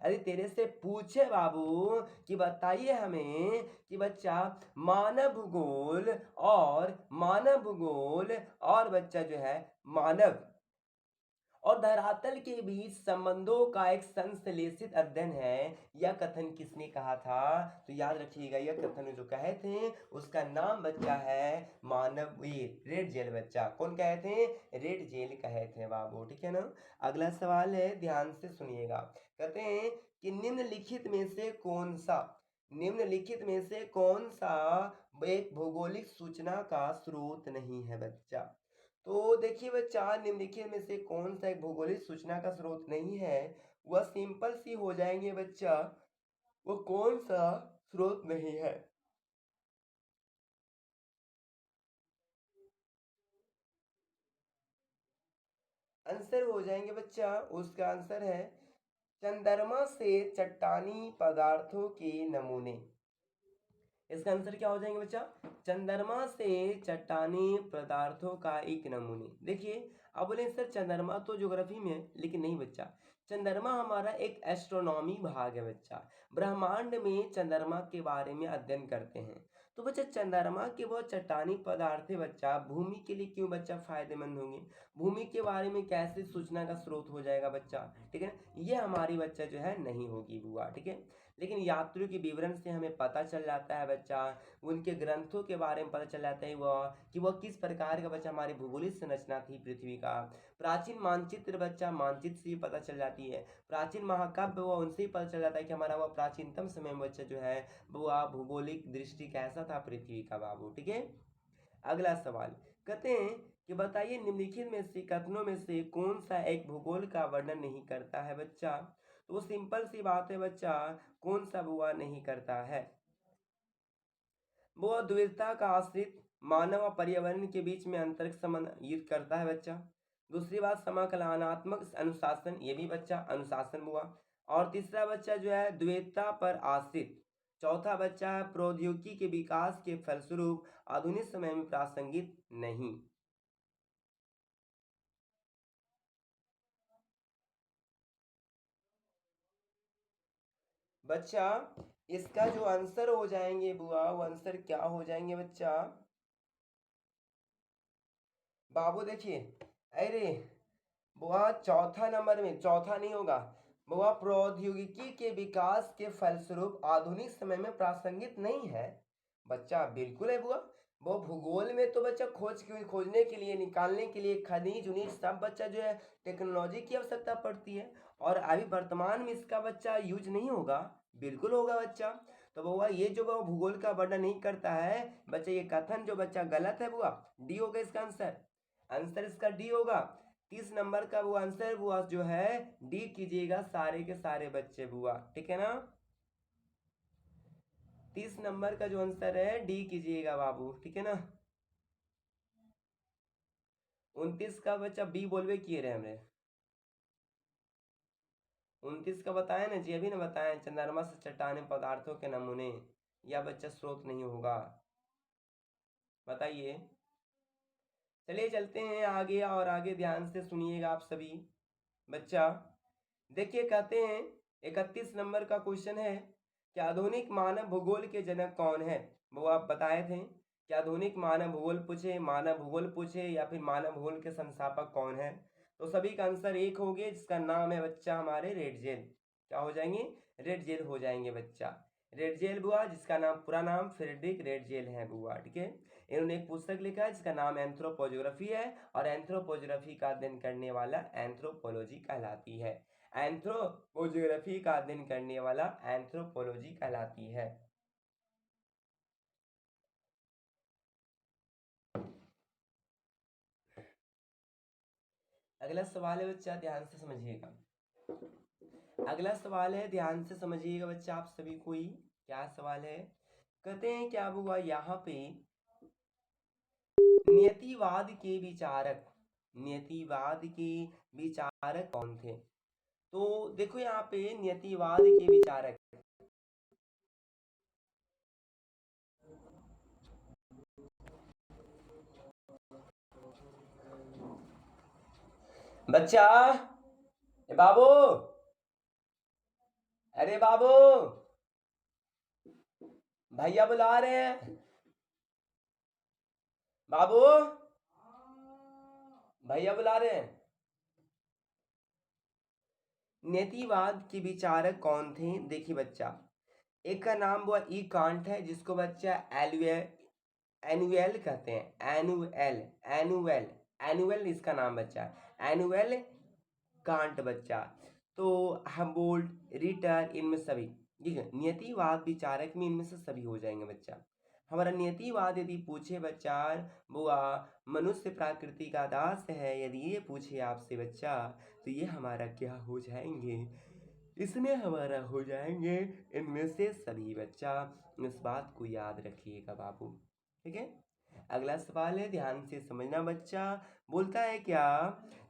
यदि तेरे से पूछे बाबू कि बताइए हमें कि बच्चा मानव भूगोल और बच्चा जो है मानव और धरातल के बीच संबंधों का एक संश्लेषित अध्ययन है, यह कथन किसने कहा था, तो याद रखिएगा यह कथन जो कहे थे उसका नाम बच्चा है मानव रेड जेल बच्चा। कौन कहे थे, रेड जेल कहे थे बाबू, ठीक है ना। अगला सवाल है, ध्यान से सुनिएगा। कहते हैं कि निम्नलिखित में से कौन सा एक भौगोलिक सूचना का स्रोत नहीं है बच्चा। तो देखिए बच्चा, निम्नलिखित में से कौन सा एक भौगोलिक सूचना का स्रोत नहीं है, वह सिंपल सी हो जाएंगे बच्चा, वो कौन सा स्रोत नहीं है। आंसर हो जाएंगे बच्चा, उसका आंसर है, चंद्रमा से चट्टानी पदार्थों के नमूने। इसका आंसर क्या हो जाएंगे बच्चा? चंद्रमा से चट्टानी पदार्थों का एक नमूने। देखिए अब बोले सर चंद्रमा तो ज्योग्राफी में है, लेकिन नहीं बच्चा, चंद्रमा हमारा एक एस्ट्रोनॉमी भाग है बच्चा। ब्रह्मांड में चंद्रमा के बारे में अध्ययन करते हैं। तो बच्चा चंद्रमा के वो चट्टानी पदार्थ है बच्चा, भूमि के लिए क्यों बच्चा फायदेमंद होंगे, भूमि के बारे में कैसे सूचना का स्रोत हो जाएगा बच्चा, ठीक है ना, ये हमारी बच्चा जो है नहीं होगी बुआ, ठीक है। लेकिन यात्रियों के विवरण से हमें पता चल जाता है बच्चा, उनके ग्रंथों के बारे में पता चल जाता है वह कि वह किस प्रकार का बच्चा हमारी भूगोलिक संरचना थी पृथ्वी का। प्राचीन मानचित्र बच्चा, मानचित्र से भी पता चल जाती है। प्राचीन महाकाव्य वह उनसे ही पता चल जाता है कि हमारा वह प्राचीनतम समय में बच्चा जो है वह भूगोलिक दृष्टि कैसा था पृथ्वी का बाबू, ठीक है। अगला सवाल कहते हैं कि बताइए निम्नलिखित में से कथनों में से कौन सा एक भूगोल का वर्णन नहीं करता है बच्चा। तो वो सिंपल सी बात है बच्चा, कौन सा बुआ नहीं करता है? वो द्वैतता का आश्रित मानव और पर्यावरण के बीच में अंतर संबंध युक्त करता है बच्चा। दूसरी बात समाकलनात्मक अनुशासन, ये भी बच्चा अनुशासन हुआ। और तीसरा बच्चा जो है द्वैतता पर आश्रित। चौथा बच्चा है प्रौद्योगिकी के विकास के फलस्वरूप आधुनिक समय में प्रासंगिक नहीं। बच्चा इसका जो आंसर हो जाएंगे बुआ, वो आंसर क्या हो जाएंगे बच्चा बाबू? देखिए अरे बुआ चौथा नंबर में, चौथा नहीं होगा बुआ, प्रौद्योगिकी के विकास के फलस्वरूप आधुनिक समय में प्रासंगिक नहीं है बच्चा। बिल्कुल है बुआ, वो भूगोल में तो बच्चा खोजने के लिए, निकालने के लिए खनिज उनिज सब बच्चा जो है टेक्नोलॉजी की आवश्यकता पड़ती है, और अभी वर्तमान में इसका बच्चा यूज नहीं होगा। बिल्कुल होगा बच्चा। तो बुआ ये जो वो भूगोल का वर्णन नहीं करता है बच्चा, ये कथन जो बच्चा गलत है बुआ, डी होगा इसका आंसर। आंसर इसका डी होगा। 30 नंबर का वो आंसर बुआ जो है डी कीजिएगा सारे के सारे बच्चे बुआ, ठीक है ना। 30 नंबर का जो आंसर है डी कीजिएगा बाबू, ठीक है ना। 29 का बच्चा बी बोलवे किए रहे हमने। 29 का बताया ना जी, अभी ना बताया, चंद्रमा से चट्टाने पदार्थों के नमूने, या बच्चा स्रोत नहीं होगा, बताइए। चलिए चलते हैं आगे, और आगे ध्यान से सुनिएगा आप सभी बच्चा। देखिए कहते हैं 31 नंबर का क्वेश्चन है कि आधुनिक मानव भूगोल के जनक कौन है। वो आप बताए थे कि आधुनिक मानव भूगोल पूछे, मानव भूगोल पूछे, या फिर मानव भूगोल के संस्थापक कौन है। तो सभी का आंसर एक हो गया, जिसका नाम है बच्चा हमारे रेडजेल। क्या हो जाएंगे? रेडजेल हो जाएंगे बच्चा। रेडजेल बुआ, जिसका नाम पूरा नाम फ्रेडरिक रेडजेल है बुआ, ठीक है। इन्होंने एक पुस्तक लिखा है जिसका नाम एंथ्रोपोज्योग्राफी है, और एंथ्रोपोज्योग्राफी का अध्ययन करने वाला एंथ्रोपोलॉजी कहलाती है। एंथ्रोपोज्योग्राफी का अध्ययन करने वाला एंथ्रोपोलॉजी कहलाती है। अगला सवाल है बच्चा, ध्यान से समझिएगा। अगला सवाल है, ध्यान से समझिएगा बच्चा आप सभी कोई। क्या सवाल है? कहते हैं क्या हुआ यहाँ पे, नियतिवाद के विचारक, नियतिवाद के विचारक कौन थे। तो देखो यहाँ पे नियतिवाद के विचारक, बच्चा बाबू, अरे बाबू भैया बुला रहे हैं, बाबू भैया बुला रहे हैं। नीतिवाद के विचारक कौन थे? देखिए बच्चा, एक का नाम वो ई कांट है, जिसको बच्चा एनुअल कहते हैं, एनुअल एनुअल एनुअल इसका नाम बच्चा, एनुअल कांट बच्चा। तो हमबोल्ट, रिटर, इनमें सभी, ठीक है, नियतिवाद विचारक में इनमें से सभी हो जाएंगे बच्चा। हमारा नियतिवाद यदि पूछे बच्चा बुआ, मनुष्य प्रकृति का दास है, यदि ये पूछे आपसे बच्चा, तो ये हमारा क्या हो जाएंगे? इसमें हमारा हो जाएंगे इनमें से सभी बच्चा। इस बात को याद रखिएगा बाबू, ठीक है। अगला सवाल है, ध्यान से समझना बच्चा। बोलता है क्या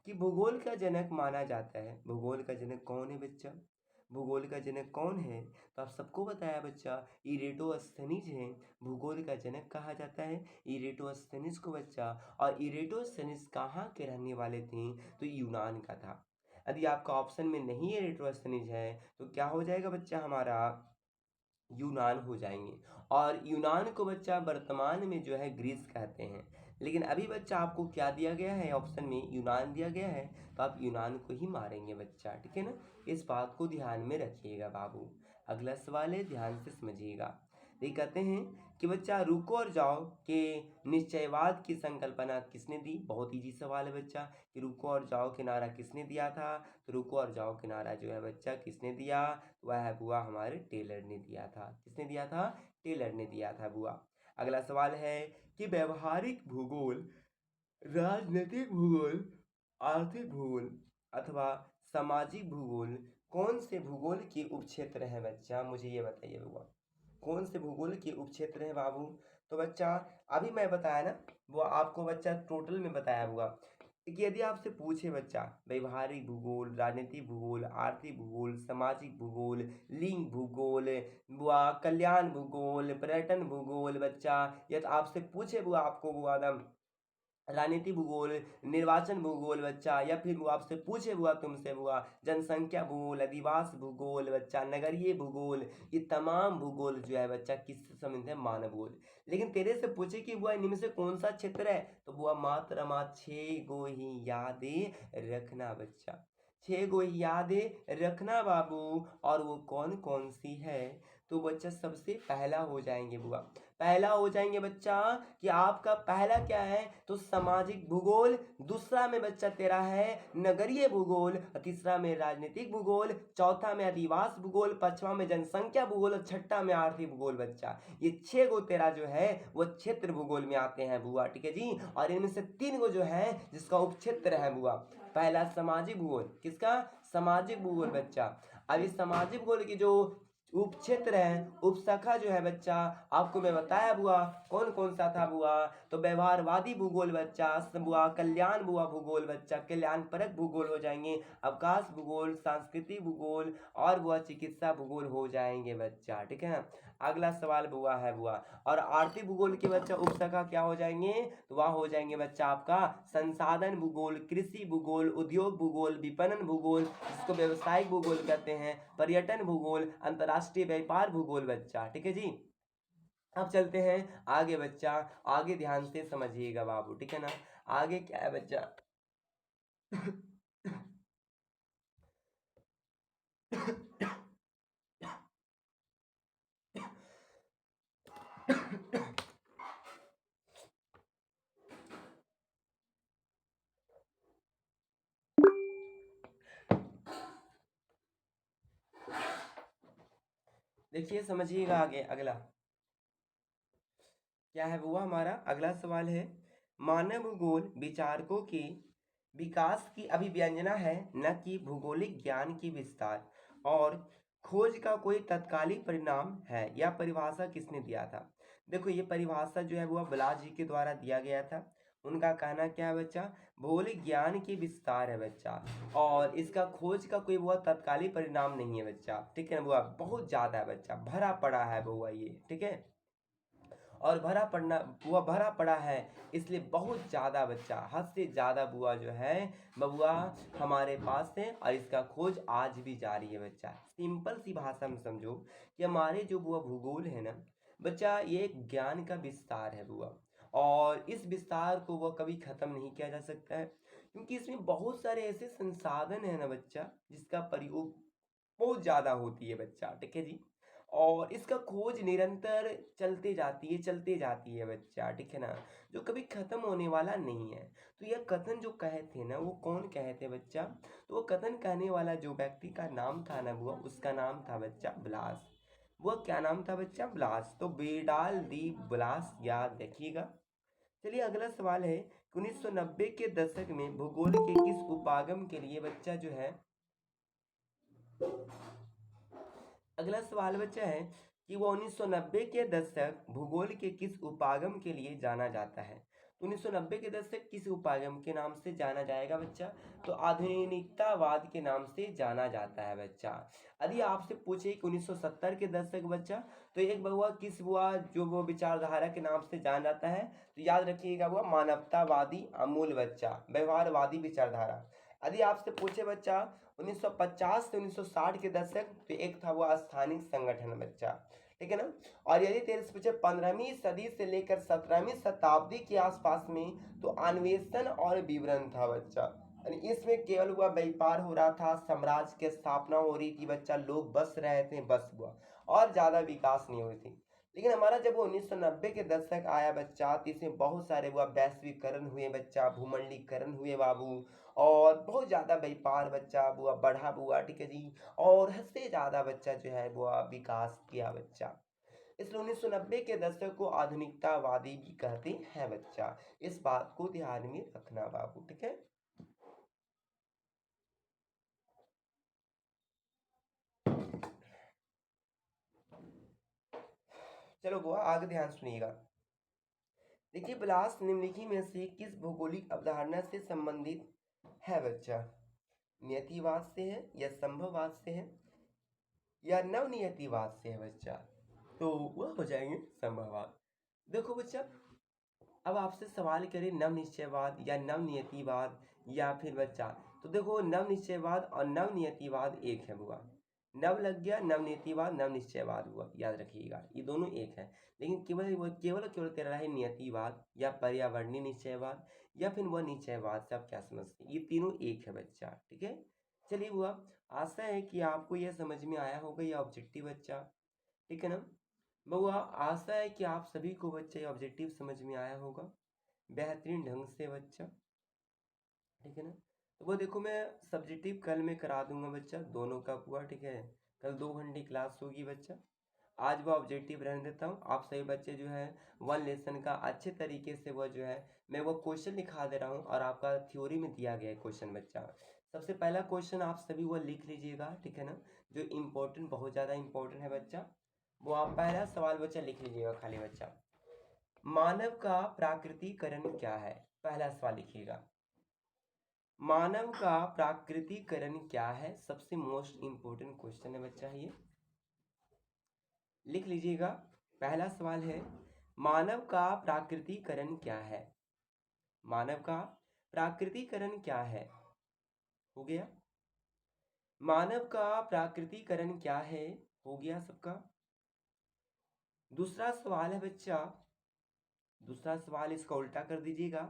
कि भूगोल का जनक माना जाता है। भूगोल का जनक कौन है बच्चा? भूगोल का जनक कौन है? तो आप सबको बताया बच्चा, इरेटोस्थनीज है भूगोल का जनक कहा जाता है इरेटोस्थनीज को बच्चा। और इरेटोस्थनीज कहाँ के रहने वाले थे? तो यूनान का था। यदि आपका ऑप्शन में नहीं इरेटोस्थनीज है तो क्या हो जाएगा बच्चा हमारा? यूनान हो जाएंगे। और यूनान को बच्चा वर्तमान में जो है ग्रीस कहते हैं। लेकिन अभी बच्चा आपको क्या दिया गया है? ऑप्शन में यूनान दिया गया है, तो आप यूनान को ही मारेंगे बच्चा, ठीक है ना। इस बात को ध्यान में रखिएगा बाबू। अगला सवाल है, ध्यान से समझिएगा। ये कहते हैं कि बच्चा रुको और जाओ के निश्चयवाद की संकल्पना किसने दी? बहुत इजी सवाल है बच्चा कि रुको और जाओ के नारा किसने दिया था? तो रुको और जाओ के नारा जो है बच्चा किसने दिया? वह है बुआ हमारे टेलर ने दिया था। किसने दिया था? टेलर ने दिया था बुआ। अगला सवाल है कि व्यवहारिक भूगोल, राजनीतिक भूगोल, आर्थिक भूगोल अथवा सामाजिक भूगोल कौन से भूगोल के उपक्षेत्र हैं बच्चा? मुझे ये बताइए बुआ, कौन से भूगोल के उपक्षेत्र हैं बाबू? तो बच्चा अभी मैं बताया ना, वो आपको बच्चा टोटल में बताया हुआ कि यदि आपसे पूछे बच्चा व्यवहारिक भूगोल, राजनीतिक भूगोल, आर्थिक भूगोल, सामाजिक भूगोल, लिंग भूगोल, बुआ कल्याण भूगोल, पर्यटन भूगोल बच्चा, या तो आपसे पूछे बुआ आपको बुआ दम राजनीति भूगोल, निर्वाचन भूगोल बच्चा, या फिर वो आपसे पूछे बुआ तुमसे बुआ जनसंख्या भूगोल, अधिवास भूगोल बच्चा, नगरीय भूगोल, ये तमाम भूगोल जो है बच्चा किससे संबंधित है? मानव भूगोल। लेकिन तेरे से पूछे कि बुआ इनमें से कौन सा क्षेत्र है? तो बुआ मात्र 6 गो ही यादें रखना बच्चा, 6 गो ही यादें रखना बाबू। और वो कौन कौन सी है? तो बच्चा सबसे पहला हो जाएंगे बुआ, पहला हो जाएंगे बच्चा कि आपका पहला क्या है? तो सामाजिक भूगोल, दूसरा में बच्चा तेरा है नगरीय भूगोल, तीसरा में राजनीतिक भूगोल, चौथा में अधिवास भूगोल, पांचवा में जनसंख्या भूगोल और छठा में आर्थिक भूगोल बच्चा। ये 6 गो तेरा जो है वो क्षेत्र भूगोल में आते हैं बुआ, ठीक है जी। और इनमें से 3 गो जो है जिसका उपक्षेत्र है बुआ, पहला सामाजिक भूगोल, किसका? सामाजिक भूगोल बच्चा। अब इस सामाजिक भूगोल की जो उपक्षेत्र है, उपशाखा जो है बच्चा, आपको मैं बताया बुआ कौन कौन सा था बुआ? तो व्यवहारवादी भूगोल बच्चा, बुआ कल्याण बुआ भूगोल बच्चा, कल्याण परक भूगोल हो जाएंगे, अवकाश भूगोल, सांस्कृतिक भूगोल और बुआ चिकित्सा भूगोल हो जाएंगे बच्चा, ठीक है ना। अगला सवाल बुआ है बुआ, और आर्थिक भूगोल के बच्चा उपशाखा क्या हो जाएंगे? तो वह हो जाएंगे बच्चा आपका संसाधन भूगोल, कृषि भूगोल, उद्योग भूगोल, विपणन भूगोल, जिसको व्यवसायिक भूगोल कहते हैं, पर्यटन भूगोल, अंतरराष्ट्रीय व्यापार भूगोल बच्चा, ठीक है जी। अब चलते हैं आगे बच्चा, आगे ध्यान से समझिएगा बाबू, ठीक है ना। आगे क्या है बच्चा? देखिए समझिएगा आगे अगला क्या है बुआ? हमारा अगला सवाल है, मानव भूगोल विचारकों के विकास की अभिव्यंजना है, न कि भूगोलिक ज्ञान की विस्तार और खोज का कोई तत्कालिक परिणाम है। यह परिभाषा किसने दिया था? देखो ये परिभाषा जो है वो ब्लास जी के द्वारा दिया गया था। उनका कहना क्या है बच्चा? भौगोलिक ज्ञान की विस्तार है बच्चा, और इसका खोज का कोई वो तत्कालिक परिणाम नहीं है बच्चा, ठीक है ना बुआ। बहुत ज्यादा है बच्चा, भरा पड़ा है बुआ ये, ठीक है। और भरा पड़ा है, इसलिए बहुत ज़्यादा बच्चा, हद से ज़्यादा बुआ जो है बबुआ हमारे पास है, और इसका खोज आज भी जारी है बच्चा। सिंपल सी भाषा में समझो कि हमारे जो बुआ भूगोल है ना बच्चा, ये एक ज्ञान का विस्तार है बुआ, और इस विस्तार को वह कभी खत्म नहीं किया जा सकता है, क्योंकि इसमें बहुत सारे ऐसे संसाधन है ना बच्चा जिसका प्रयोग बहुत ज़्यादा होती है बच्चा, ठीक है जी। और इसका खोज निरंतर चलते जाती है बच्चा, ठीक है ना, जो कभी खत्म होने वाला नहीं है। तो यह कथन जो कहे थे ना, वो कौन कहे थे बच्चा? तो वो कथन कहने वाला जो व्यक्ति का नाम था ना बुआ, उसका नाम था बच्चा ब्लास। वो क्या नाम था बच्चा? ब्लास। तो बेडाल दी ब्लास याद रखिएगा। चलिए अगला सवाल है कि 1990 के दशक में भूगोल के किस उपागम के लिए बच्चा जो है, अगला सवाल बच्चा है कि वो 1990 के दशक भूगोल के किस उपागम के लिए जाना जाता है? तो 1990 के दशक किस उपागम के नाम से जाना जाएगा बच्चा? तो आधुनिकतावाद के नाम से जाना जाता है बच्चा। यदि आपसे पूछे कि 1970 के दशक बच्चा, तो एक बहुआ किस हुआ जो वो विचारधारा के नाम से जाना जाता है? तो याद रखिएगा हुआ मानवतावादी अमूल बच्चा, व्यवहारवादी विचारधारा। यदि आपसे पूछे बच्चा 1950 से 1960 के दशक, तो एक था वो स्थानिक संगठन बच्चा, ठीक है ना। और यदि तेरे से पूछे 15वीं सदी से लेकर 17वीं शताब्दी के आसपास में, तो अन्वेषण और विवरण था बच्चा। यानी इसमें केवल हुआ व्यापार हो रहा था, साम्राज्य की स्थापना हो रही थी बच्चा, लोग बस रहे थे, बस हुआ, और ज्यादा विकास नहीं हुई थी। लेकिन हमारा जब 1990 के दशक आया बच्चा, तो इसमें बहुत सारे हुआ वैश्वीकरण हुए बच्चा, भूमंडलीकरण हुए बाबू, और बहुत ज्यादा व्यापार बच्चा हुआ बढ़ा हुआ, ठीक है जी। और हद से ज्यादा बच्चा जो है वो विकास किया बच्चा। इसलिए 1990 के दशक को आधुनिकतावादी भी कहते हैं बच्चा। इस बात को ध्यान में रखना बाबू, ठीक है। चलो बुआ आगे ध्यान सुनिएगा। देखिए बिलास निम्नलिखित में से किस भौगोलिक अवधारणा से संबंधित है बच्चा? नियतिवाद से है, या संभववाद से है, या नवनियतिवाद से है बच्चा? तो वह हो जाएंगे संभववाद। देखो बच्चा, अब आपसे सवाल करें नवनिश्चयवाद या नवनियतिवाद या फिर बच्चा, तो देखो नवनिश्चयवाद और नवनियतिवाद एक है बुआ। नव लग गया, नवनियतिवाद नवनिश्चयवाद हुआ, याद रखिएगा ये दोनों एक है। लेकिन केवल तेरा है नियतिवाद या पर्यावरणीय निश्चयवाद या फिर वह निश्चयवाद से आप क्या समझते हैं, ये तीनों एक है बच्चा, ठीक है। चलिए बुआ, आशा है कि आपको यह समझ में आया होगा, यह ऑब्जेक्टिव बच्चा, ठीक है ना। बउआ आशा है कि आप सभी को बच्चा ये ऑब्जेक्टिव समझ में आया होगा बेहतरीन ढंग से बच्चा, ठीक है ना। तो वो देखो मैं सब्जेक्टिव कल में करा दूंगा बच्चा, दोनों का हुआ, ठीक है। कल 2 घंटे क्लास होगी बच्चा। आज वो ऑब्जेक्टिव रहने देता हूँ। आप सभी बच्चे जो है वन लेसन का अच्छे तरीके से वो जो है मैं वो क्वेश्चन लिखा दे रहा हूँ, और आपका थ्योरी में दिया गया है क्वेश्चन बच्चा। सबसे पहला क्वेश्चन आप सभी वो लिख लीजिएगा, ठीक है ना, जो इम्पोर्टेंट, बहुत ज़्यादा इम्पोर्टेंट है बच्चा। वो आप पहला सवाल बच्चा लिख लीजिएगा खाली बच्चा। मानव का प्राकृतिकरण क्या है? पहला सवाल लिखिएगा, मानव का प्राकृतिकरण क्या है? सबसे मोस्ट इंपोर्टेंट क्वेश्चन है बच्चा ये, लिख लीजिएगा। पहला सवाल है, मानव का प्राकृतिकरण क्या है? मानव का प्राकृतिकरण क्या है? हो गया। मानव का प्राकृतिकरण क्या है? हो गया सबका। दूसरा सवाल है बच्चा, दूसरा सवाल इसका उल्टा कर दीजिएगा।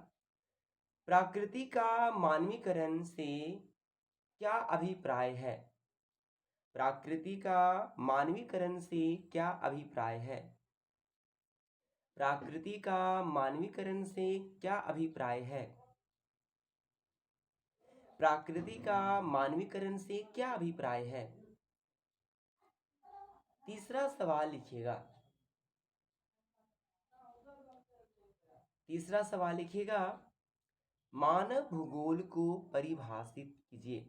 प्रकृति का मानवीकरण से क्या अभिप्राय है? प्रकृति का मानवीकरण से क्या अभिप्राय है? प्रकृति का मानवीकरण से क्या अभिप्राय है? प्रकृति का मानवीकरण से क्या अभिप्राय है? तीसरा सवाल लिखिएगा, तीसरा सवाल लिखिएगा, मानव भूगोल को परिभाषित कीजिए।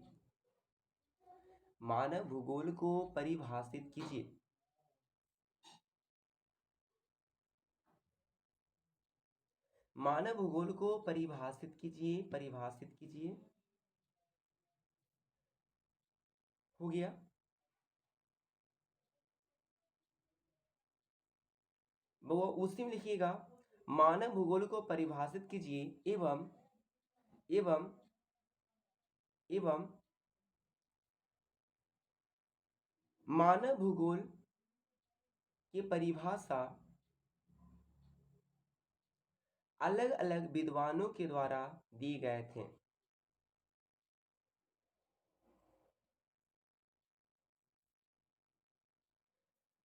मानव भूगोल को परिभाषित कीजिए। मानव भूगोल को परिभाषित कीजिए, परिभाषित कीजिए। हो गया। वो उसी में लिखिएगा, मानव भूगोल को परिभाषित कीजिए एवं एवं एवं मानव भूगोल की परिभाषा अलग अलग विद्वानों के द्वारा दिए गए थे।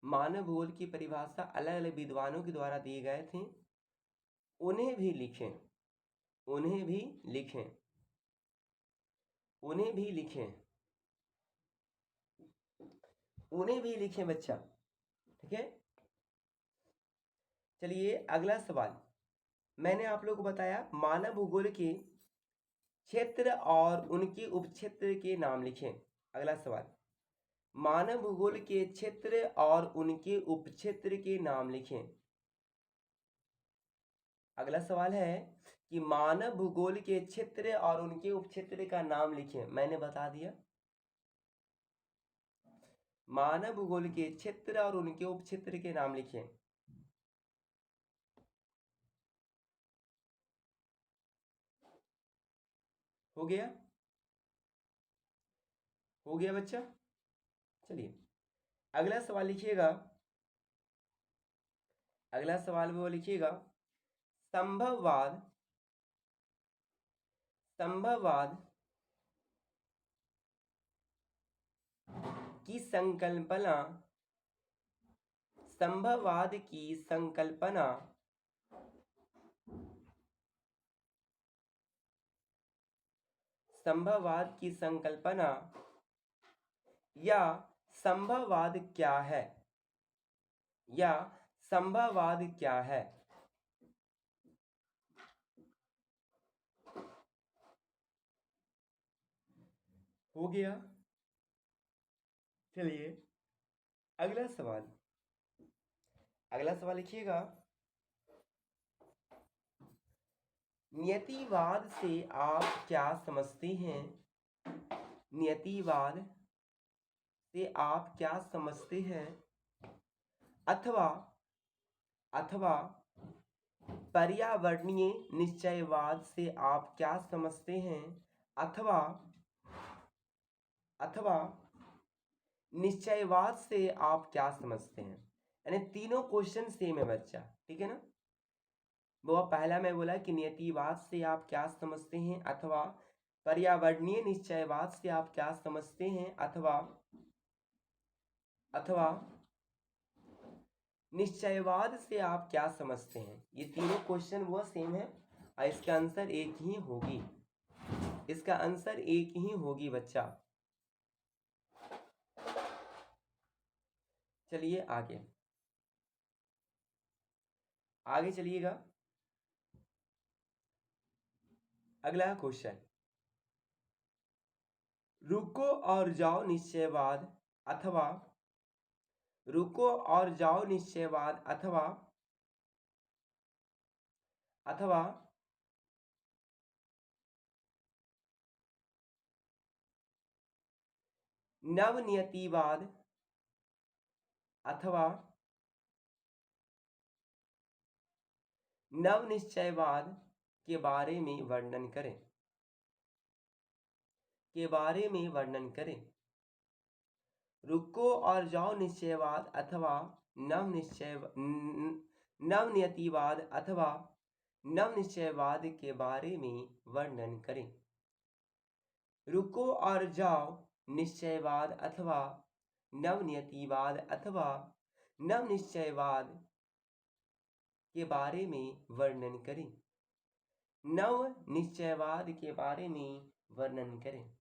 मानव भूगोल की परिभाषा अलग अलग विद्वानों के द्वारा दिए गए थे। उन्हें भी लिखें, उन्हें भी लिखें, उन्हें भी लिखें, उन्हें भी लिखें बच्चा, ठीक है। चलिए अगला सवाल, मैंने आप लोगों को बताया मानव भूगोल के क्षेत्र और उनके उपक्षेत्र के नाम लिखें। अगला सवाल, मानव भूगोल के क्षेत्र और उनके उपक्षेत्र के नाम लिखें। अगला सवाल है कि मानव भूगोल के क्षेत्र और उनके उपक्षेत्र का नाम लिखें। मैंने बता दिया, मानव भूगोल के क्षेत्र और उनके उपक्षेत्र के नाम लिखें। हो गया, हो गया बच्चा। चलिए अगला सवाल लिखिएगा, अगला सवाल वो लिखिएगा, संभववाद, संभववाद की संकल्पना, संभववाद की संकल्पना संभववाद की संकल्पना या संभववाद क्या है, या संभववाद क्या है। हो गया। चलिए अगला सवाल, अगला सवाल लिखिएगा, नियतिवाद से आप क्या समझते हैं, नियतिवाद से आप क्या समझते हैं, अथवा अथवा पर्यावरणीय निश्चयवाद से आप क्या समझते हैं, अथवा अथवा निश्चयवाद से आप क्या समझते हैं। यानी तीनों क्वेश्चन सेम है बच्चा, ठीक है ना। वो पहला मैं बोला कि नियतिवाद से आप क्या समझते हैं, अथवा पर्यावरणीय निश्चयवाद से आप क्या समझते हैं, अथवा अथवा निश्चयवाद से आप क्या समझते हैं। ये तीनों क्वेश्चन वो सेम है और इसका आंसर एक ही होगी, इसका आंसर एक ही होगी बच्चा। चलिए आगे, आगे चलिएगा। अगला क्वेश्चन, रुको और जाओ निश्चयवाद अथवा रुको और जाओ निश्चयवाद अथवा अथवा नवनियतिवाद अथवा नवनिश्चयवाद के बारे में वर्णन करें, के बारे में वर्णन करें। रुको और जाओ निश्चयवाद अथवा नवनियतिवाद अथवा नवनिश्चयवाद के बारे में वर्णन करें। रुको और जाओ निश्चयवाद अथवा नवनियतिवाद अथवा नवनिश्चयवाद के बारे में वर्णन करें। नव निश्चयवाद के बारे में वर्णन करें।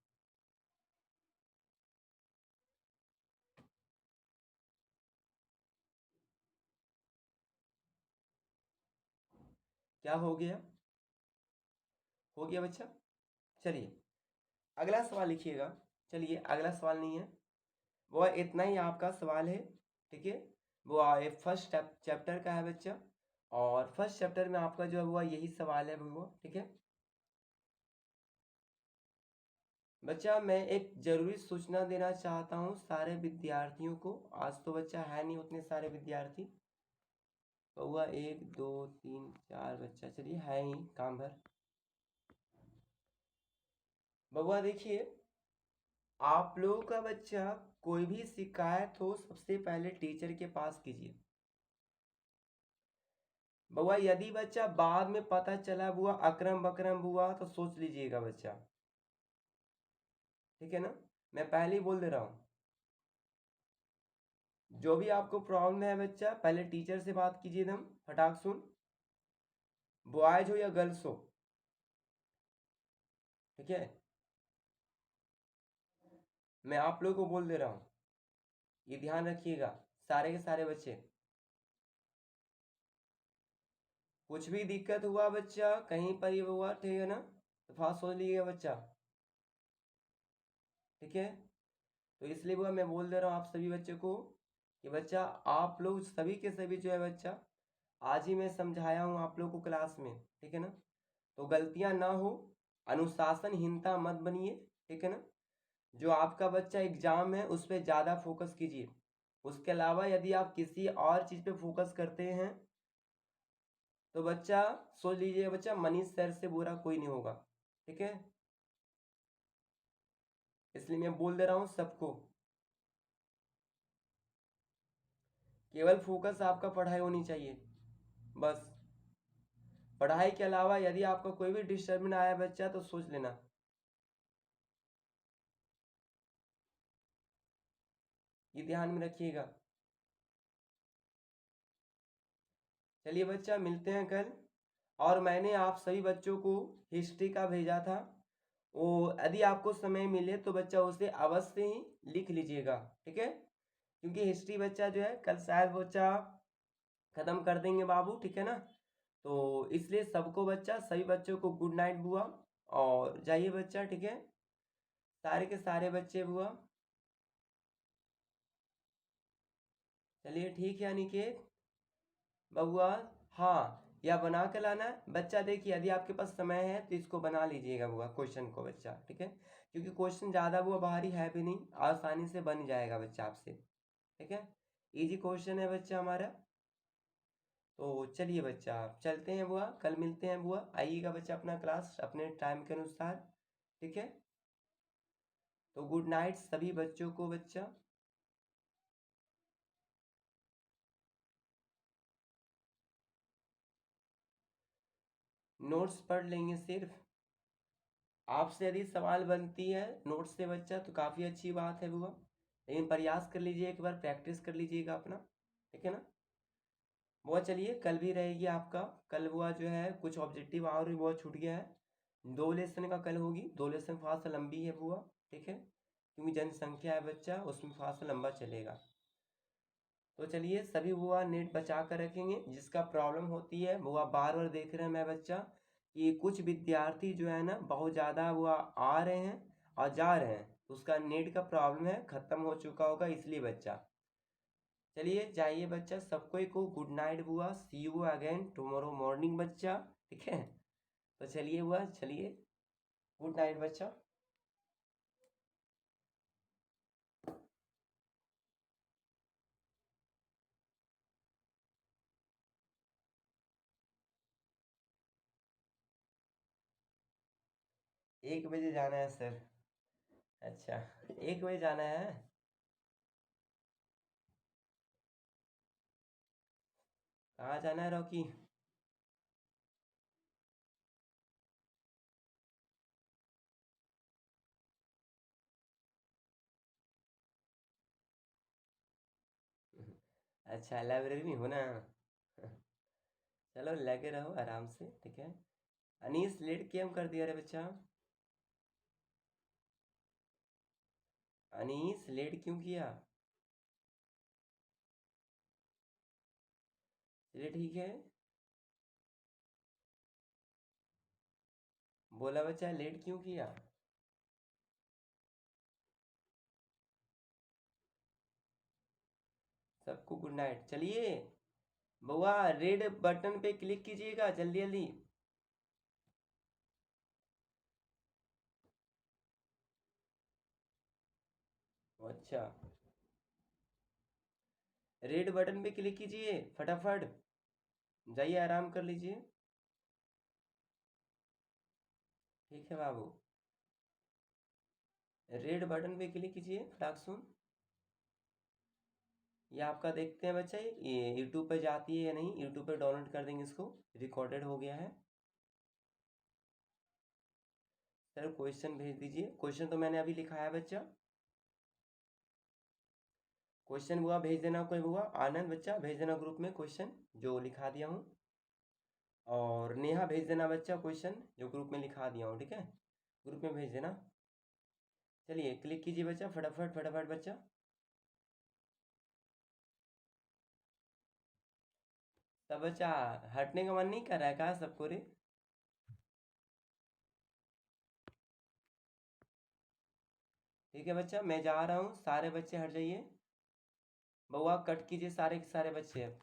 क्या हो गया, हो गया बच्चा। चलिए अगला सवाल लिखिएगा। चलिए अगला सवाल नहीं है, वो इतना ही आपका सवाल है, ठीक है। वो फर्स्ट चैप्टर का है बच्चा, और फर्स्ट चैप्टर में आपका जो है वो यही सवाल है वो, ठीक है बच्चा। मैं एक जरूरी सूचना देना चाहता हूँ सारे विद्यार्थियों को। आज तो बच्चा है नहीं उतने सारे विद्यार्थी, तो हुआ 1 2 3 4 बच्चा, चलिए है ही काम भर। बबुआ देखिए, आप लोगों का बच्चा कोई भी शिकायत हो सबसे पहले टीचर के पास कीजिए। बबुआ यदि बच्चा बाद में पता चला बुआ अक्रम बक्रम बुआ तो सोच लीजिएगा बच्चा, ठीक है ना। मैं पहले ही बोल दे रहा हूँ, जो भी आपको प्रॉब्लम है बच्चा पहले टीचर से बात कीजिए एकदम फटाक सुन, बॉयज हो या गर्ल्स हो, ठीक है। मैं आप लोगों को बोल दे रहा हूँ, ये ध्यान रखिएगा सारे के सारे बच्चे। कुछ भी दिक्कत हुआ बच्चा कहीं पर ये हुआ, ठीक है ना, तो फास्ट सोच लीजिएगा बच्चा, ठीक है। तो इसलिए वो मैं बोल दे रहा हूँ आप सभी बच्चों को कि बच्चा आप लोग सभी के सभी जो है बच्चा आज ही मैं समझाया हूँ आप लोगों को क्लास में, ठीक है ना। तो गलतियां ना हो, अनुशासनहीनता मत बनिए, ठीक है ना। जो आपका बच्चा एग्जाम है उस पर ज़्यादा फोकस कीजिए। उसके अलावा यदि आप किसी और चीज़ पे फोकस करते हैं तो बच्चा सोच लीजिए, बच्चा मनीष सर से बुरा कोई नहीं होगा, ठीक है। इसलिए मैं बोल दे रहा हूँ सबको, केवल फोकस आपका पढ़ाई होनी चाहिए बस। पढ़ाई के अलावा यदि आपका कोई भी डिस्टर्बेंस आया बच्चा तो सोच लेना। ये ध्यान में रखिएगा। चलिए बच्चा, मिलते हैं कल। और मैंने आप सभी बच्चों को हिस्ट्री का भेजा था, वो यदि आपको समय मिले तो बच्चा उसे अवश्य ही लिख लीजिएगा, ठीक है। क्योंकि हिस्ट्री बच्चा जो है कल शायद बच्चा खत्म कर देंगे बाबू, ठीक है ना। तो इसलिए सबको बच्चा, सभी बच्चों को गुड नाइट बुआ। और जाइए बच्चा, ठीक है, सारे के सारे बच्चे बुआ। चलिए ठीक है अनिकेत बबुआ। हाँ, या बना के लाना है बच्चा। देखिए यदि आपके पास समय है तो इसको बना लीजिएगा बुआ, क्वेश्चन को बच्चा, ठीक है। क्योंकि क्वेश्चन ज़्यादा बुआ भारी है भी नहीं, आसानी से बन जाएगा बच्चा आपसे, ठीक है। इजी क्वेश्चन है बच्चा हमारा। तो चलिए बच्चा चलते हैं बुआ, कल मिलते हैं बुआ। आइएगा बच्चा अपना क्लास अपने टाइम के अनुसार, ठीक है। तो गुड नाइट सभी बच्चों को बच्चा। नोट्स पढ़ लेंगे सिर्फ। आपसे यदि सवाल बनती है नोट्स से बच्चा तो काफ़ी अच्छी बात है बुआ, लेकिन प्रयास कर लीजिए, एक बार प्रैक्टिस कर लीजिएगा अपना, ठीक है ना। बुआ चलिए कल भी रहेगी आपका। कल बुआ जो है कुछ ऑब्जेक्टिव और भी बुआ छूट गया है, 2 लेसन का कल होगी। 2 लेसन फास्ट लंबी है बुआ, ठीक है, क्योंकि जनसंख्या है बच्चा, उसमें फास्ट लंबा चलेगा। तो चलिए सभी बुआ नेट बचा कर रखेंगे। जिसका प्रॉब्लम होती है बुआ, बार बार देख रहे हैं मैं बच्चा कि कुछ विद्यार्थी जो है ना बहुत ज़्यादा बुआ आ रहे हैं और जा रहे हैं, उसका नेट का प्रॉब्लम है, ख़त्म हो चुका होगा इसलिए बच्चा। चलिए जाइए बच्चा, सबको को गुड नाइट बुआ, सी यू अगेन टुमारो मॉर्निंग बच्चा, ठीक है। तो चलिए बुआ, चलिए गुड नाइट बच्चा। 1 बजे जाना है सर। अच्छा, 1 बजे जाना है। कहाँ जाना है रॉकी? अच्छा, लाइब्रेरी में हो ना। चलो लगे रहो आराम से, ठीक है। अनीस लेट क्यों कर दिया रे बच्चा? अनीस लेट क्यों किया? चलिए ठीक है। बोला बच्चा लेट क्यों किया? सबको गुड नाइट। चलिए बुआ, रेड बटन पे क्लिक कीजिएगा जल्दी जल्दी। अच्छा, रेड बटन पे क्लिक कीजिए फटाफट। जाइए आराम कर लीजिए, ठीक है बाबू। रेड बटन पे क्लिक कीजिए फटाक सुन। ये आपका देखते हैं बच्चा, ये यूट्यूब पे जाती है या नहीं, यूट्यूब पे डाउनलोड कर देंगे इसको, रिकॉर्डेड हो गया है। सर क्वेश्चन भेज दीजिए। क्वेश्चन तो मैंने अभी लिखा है बच्चा। क्वेश्चन बुआ भेज देना, कोई बुआ आनंद बच्चा भेज देना ग्रुप में क्वेश्चन जो लिखा दिया हूँ। और नेहा भेज देना बच्चा क्वेश्चन जो ग्रुप में लिखा दिया हूँ, ठीक है, ग्रुप में भेज देना। चलिए क्लिक कीजिए बच्चा, फटाफट फटाफट बच्चा। सब बच्चा हटने का मन नहीं कर रहा है कहा सबको रे? ठीक है बच्चा, मैं जा रहा हूँ, सारे बच्चे हट जाइए। बउआ कट कीजिए सारे के सारे बच्चे अब।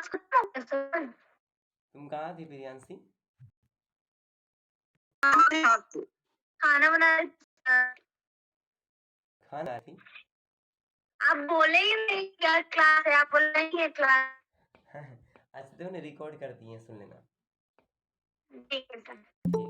क्लास खत्म हो गया सर? तुम कहाँ थी प्रियांशी? खाना बना रही थी सर। खाना थी? आप बोले ही नहीं क्या क्लास है, आप बोल रहे हैं क्लास। अच्छा, तुमने रिकॉर्ड कर दिए, सुन लेना। ठीक है सर। ठीक।